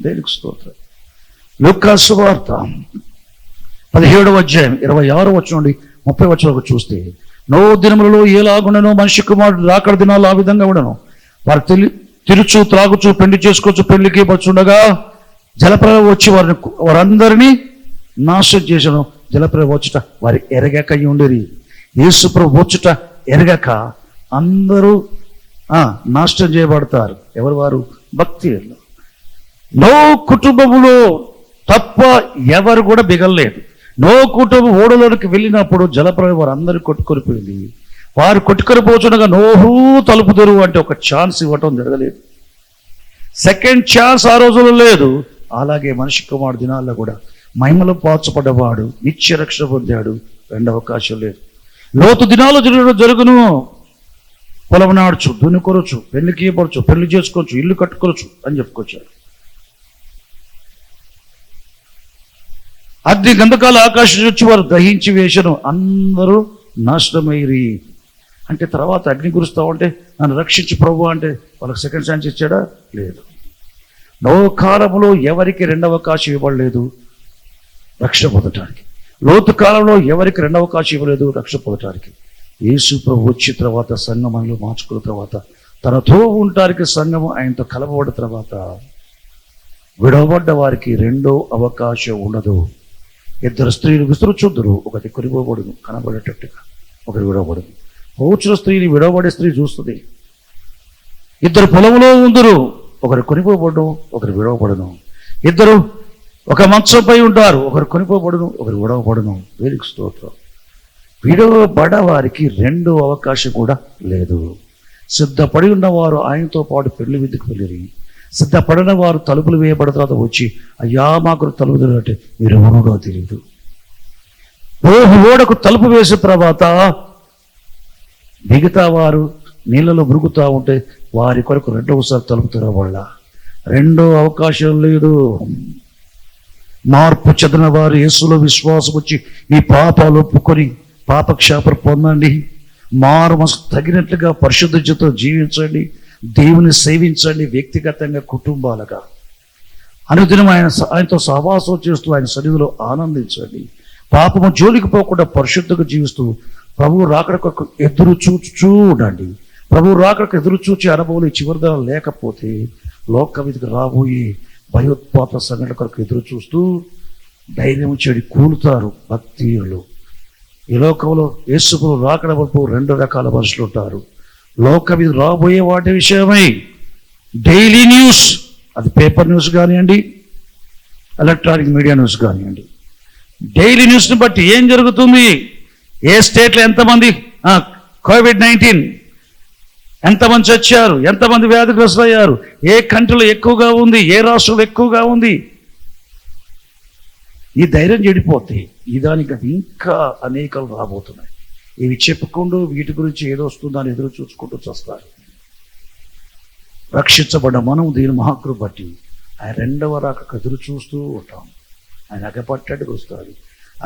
దేనికి స్తోత్రం. లూకా సువార్త 17వ అధ్యాయం 26వ వచనం నుండి 30వ వచనం చూస్తే, నో దినములలో ఏలాగుండనో మనిషి కుమారుడు రాకడ దినాలు ఆ విధంగా ఉండను. వారు తిరుచు, త్రాగుచు, పెళ్లి చేసుకోవచ్చు, పెళ్లికి వచ్చుండగా జలప్రలయం వచ్చి వారందరినీ నాశనం చేసను. జలప్రలయం వచ్చుట వారి ఎరగక ఉండేది. యేసు ప్రభు వచ్చుట ఎరగక అందరూ నాశనం చేయబడతారు. ఎవరు వారు? భక్తి. నో కుటుంబములో తప్ప ఎవరు కూడా మిగలలేదు. నో కుటుంబం ఓడలోనికి వెళ్ళినప్పుడు జలప్రలయం వారు అందరూ కొట్టుకొనిపోయింది. వారు కొట్టుకొని పోచుండగా నోహు తలుపు తెరువు అంటే ఒక ఛాన్స్ ఇవ్వటం జరగలేదు. సెకండ్ ఛాన్స్ ఆ రోజుల్లో లేదు. అలాగే మనిషి కుమారుడు దినాల్లో కూడా మహిమలో పాల్చబడ్డవాడు, నిత్య రక్షణ పొందాడు, రెండవ అవకాశం లేదు. లోతు దినాలు జరుగును. పొలం నాడచ్చు, దున్నుకోవచ్చు, పెళ్లికి ఇవ్వచ్చు, పెళ్లి చేసుకోవచ్చు, ఇల్లు కట్టుకోవచ్చు అని చెప్పుకొచ్చాడు. అగ్ని గంధకాల ఆకాశం వచ్చి వారు దహించి వేసను, అందరూ నాశనమైరి. అంటే తర్వాత అగ్ని కురుస్తా ఉంటే నన్ను రక్షించి ప్రభు అంటే వాళ్ళకి సెకండ్ ఛాన్స్ ఇచ్చాడా? లేదు. నో కాలంలో ఎవరికి రెండవ అవకాశం ఇవ్వలేదు రక్షణ పొందటానికి. లోతు కాలంలో ఎవరికి రెండవ అవకాశం ఇవ్వలేదు రక్షణ పొందటానికి. యేసు ప్రభు వచ్చిన తర్వాత సంఘం మనలో మార్చుకున్న తర్వాత తనతో ఉండటానికి సంఘం ఆయనతో కలపబడిన తర్వాత విడవబడ్డ వారికి రెండో అవకాశం ఉండదు. ఇద్దరు స్త్రీలు విసురుచుద్దరు, ఒకటి కొనిపోబడును కనబడేటట్టుగా, ఒకటి విడవబడును. పోచిన స్త్రీని విడవబడే స్త్రీ చూస్తుంది. ఇద్దరు పొలంలో ఉందరు, ఒకరు కొనిపోబడును, ఒకరు విడవబడును. ఇద్దరు ఒక మంచంపై ఉంటారు, ఒకరు కొనిపోబడును, ఒకరు విడవబడును. వీరికి స్తోత్రం. విడవబడ వారికి రెండో అవకాశం కూడా లేదు. సిద్ధపడి ఉన్నవారు ఆయనతో పాటు పెళ్లి విందుకు వెళ్ళిరి. సిద్ధపడిన వారు తలుపులు వేయబడిన తర్వాత వచ్చి, అయ్యా మాకు తలుపు అంటే మీరు ఎవరుడో తెలియదు. ఓడకు తలుపు వేసిన తర్వాత మిగతా వారు నీళ్ళలో మురుగుతూ ఉంటే వారి కొరకు రెండవసారి తలుపు తెరవబడ. రెండో అవకాశం లేదు. మార్పు చెందిన వారు యేసులో విశ్వాసం వచ్చి ఈ పాపాలు ఒప్పుకొని పాపక్షాపణ పొందండి, మారు మనసుకు తగినట్లుగా పరిశుద్ధ జీవితం జీవించండి, దేవుని సేవించండి. వ్యక్తిగతంగా కుటుంబాలుగా అనుదినం ఆయనతో సహవాసం చేస్తూ ఆయన సన్నిధిలో ఆనందించండి. పాపము జోలికి పోకుండా పరిశుద్ధంగా జీవిస్తూ ప్రభువు రాకడకు ఎదురు చూచూ ఉండండి. ప్రభువు రాకడకు ఎదురు చూచే అనుభవం చివరిగా లేకపోతే లోక మీదకి రాబోయే భయోత్పాత సంఘటన కొరకు ఎదురు చూస్తూ ధైర్యం చెడి కూలుతారు భక్తులు. ఈ లోకంలో యేసుకు రాకడ వరకు రెండు రకాల మనుషులు ఉంటారు. లోక మీద రాబోయే వాటి విషయమై డైలీ న్యూస్, అది పేపర్ న్యూస్ కానివ్వండి, ఎలక్ట్రానిక్ మీడియా న్యూస్ కానివ్వండి, డైలీ న్యూస్ని బట్టి ఏం జరుగుతుంది, ఏ స్టేట్లో ఎంతమంది COVID-19, ఎంతమంది చచ్చారు, ఎంతమంది వ్యాధిగ్రస్తులు అయ్యారు, ఏ కంట్రీలో ఎక్కువగా ఉంది, ఏ రాష్ట్రంలో ఎక్కువగా ఉంది. ఈ ధైర్యం చెడిపోతే ఈ దానికి ఇంకా అనేకలు రాబోతున్నాయి. ఇవి చెప్పుకుంటూ వీటి గురించి ఏదో వస్తుందని ఎదురు చూసుకుంటూ చూస్తారు. రక్షించబడ్డ మనం దీని మహాకృప బట్టి ఆయన రెండవ రాకకు ఎదురు చూస్తూ ఉంటాం. ఆయన అగపట్టేట్టుగా వస్తాడు.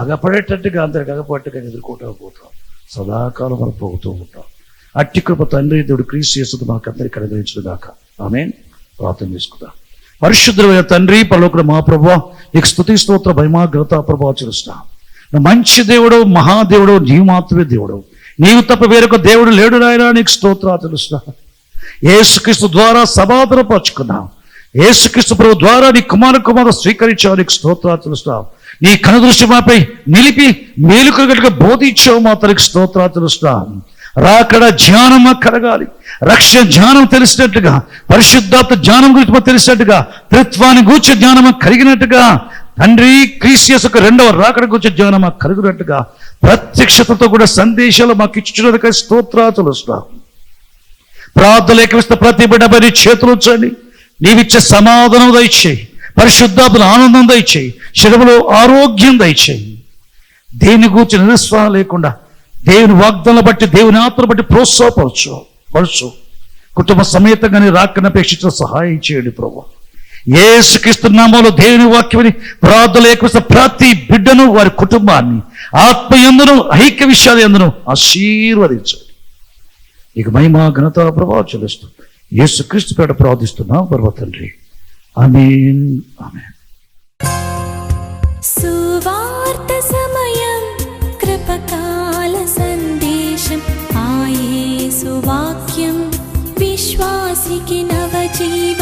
అగపడేటట్టుగా అందరికి అగపట్టుగా ఎదుర్కొంటూ పోతాం. సదాకాలం మనం పోతూ ఉంటాం. అట్టి కృప తండ్రి దేవుడు క్రీస్తు యేసుతో మనకు అందరికీ అనుగ్రహించును గాక. ఆమేన్. ప్రార్థన చేసుకుందాం. పరిశుద్ధమైన తండ్రి, పరలోకపు మా ప్రభువా, నీకు స్తుతి స్తోత్ర మహిమ ఘనత ప్రభావం చెల్లిస్తున్నాం. మంచి దేవుడు, మహాదేవుడు, నీవు మాత్రమే దేవుడు. నీవు తప్ప వేరొక దేవుడు లేడు నాయనా. నీకు స్తోత్రాలు చెల్లిస్తున్నాం. యేసుక్రీస్తు ద్వారా సమాధానపరుచుకున్నాం. యేసుక్రీస్తు ప్రభు ద్వారా నీ కుమార స్వీకరించావు. నీకు స్తోత్రాలు చెల్లిస్తున్నాం. నీ కనుదృష్టి మాపై నిలిపి మేలుకలుగట్టుగా బోధించావు. మా తనకి స్తోత్రాలు చెల్లిస్తున్నాం. రాకడ జ్ఞానం కలగాలి, రక్షణ జ్ఞానం తెలిసినట్టుగా, పరిశుద్ధాత్మ జ్ఞానం గురించి తెలిసినట్టుగా, త్రిత్వాన్ని గూర్చి జ్ఞానం కలిగినట్టుగా, తండ్రి క్రీస్తు యేసు రెండవ రాకడ గురించి జ్ఞానం కలిగినట్టుగా ప్రత్యక్షతతో కూడా సందేశాలు మాకు ఇచ్చినందుకు స్తోత్రాలు చెల్లిస్తున్నాం. ప్రార్థనలు ఏకమిస్తే ప్రతి బిడ్డపై నీ చేతులు ఉంచండి. నీవిచ్చే సమాధానం దయచేయి, పరిశుద్ధాత్మ ఆనందం దయచేయి, శరీరంలో ఆరోగ్యం దయచేయి. దేని గురించి నిరుత్సాహం లేకుండా దేవుని వాగ్దానాలు బట్టి, దేవుని ఆత్మను బట్టి ప్రోత్సాహపరచు. కుటుంబ సమేతంగానే రాకను అపేక్షించిన సహాయం చేయండి ప్రభు. యేసుక్రీస్తు నామములో దేవుని వాక్యమని ప్రార్థనలు ఏకమిస్తే ప్రతి బిడ్డను, వారి కుటుంబాన్ని ఆత్మయందును ఐక్య విషయాల యందును ఆశీర్వదించండి. ఇక మహిమ ఘనత ప్రభావం చెల్లిస్తూ యేసుక్రీస్తు పేట ప్రార్థిస్తున్నాం పరమ తండ్రి. ఆమేన్. ఆమేన్. సువార్త సమయం, కృపకాల సందేశం, ఆ యేసు వాక్యం విశ్వాసికి నవజీవ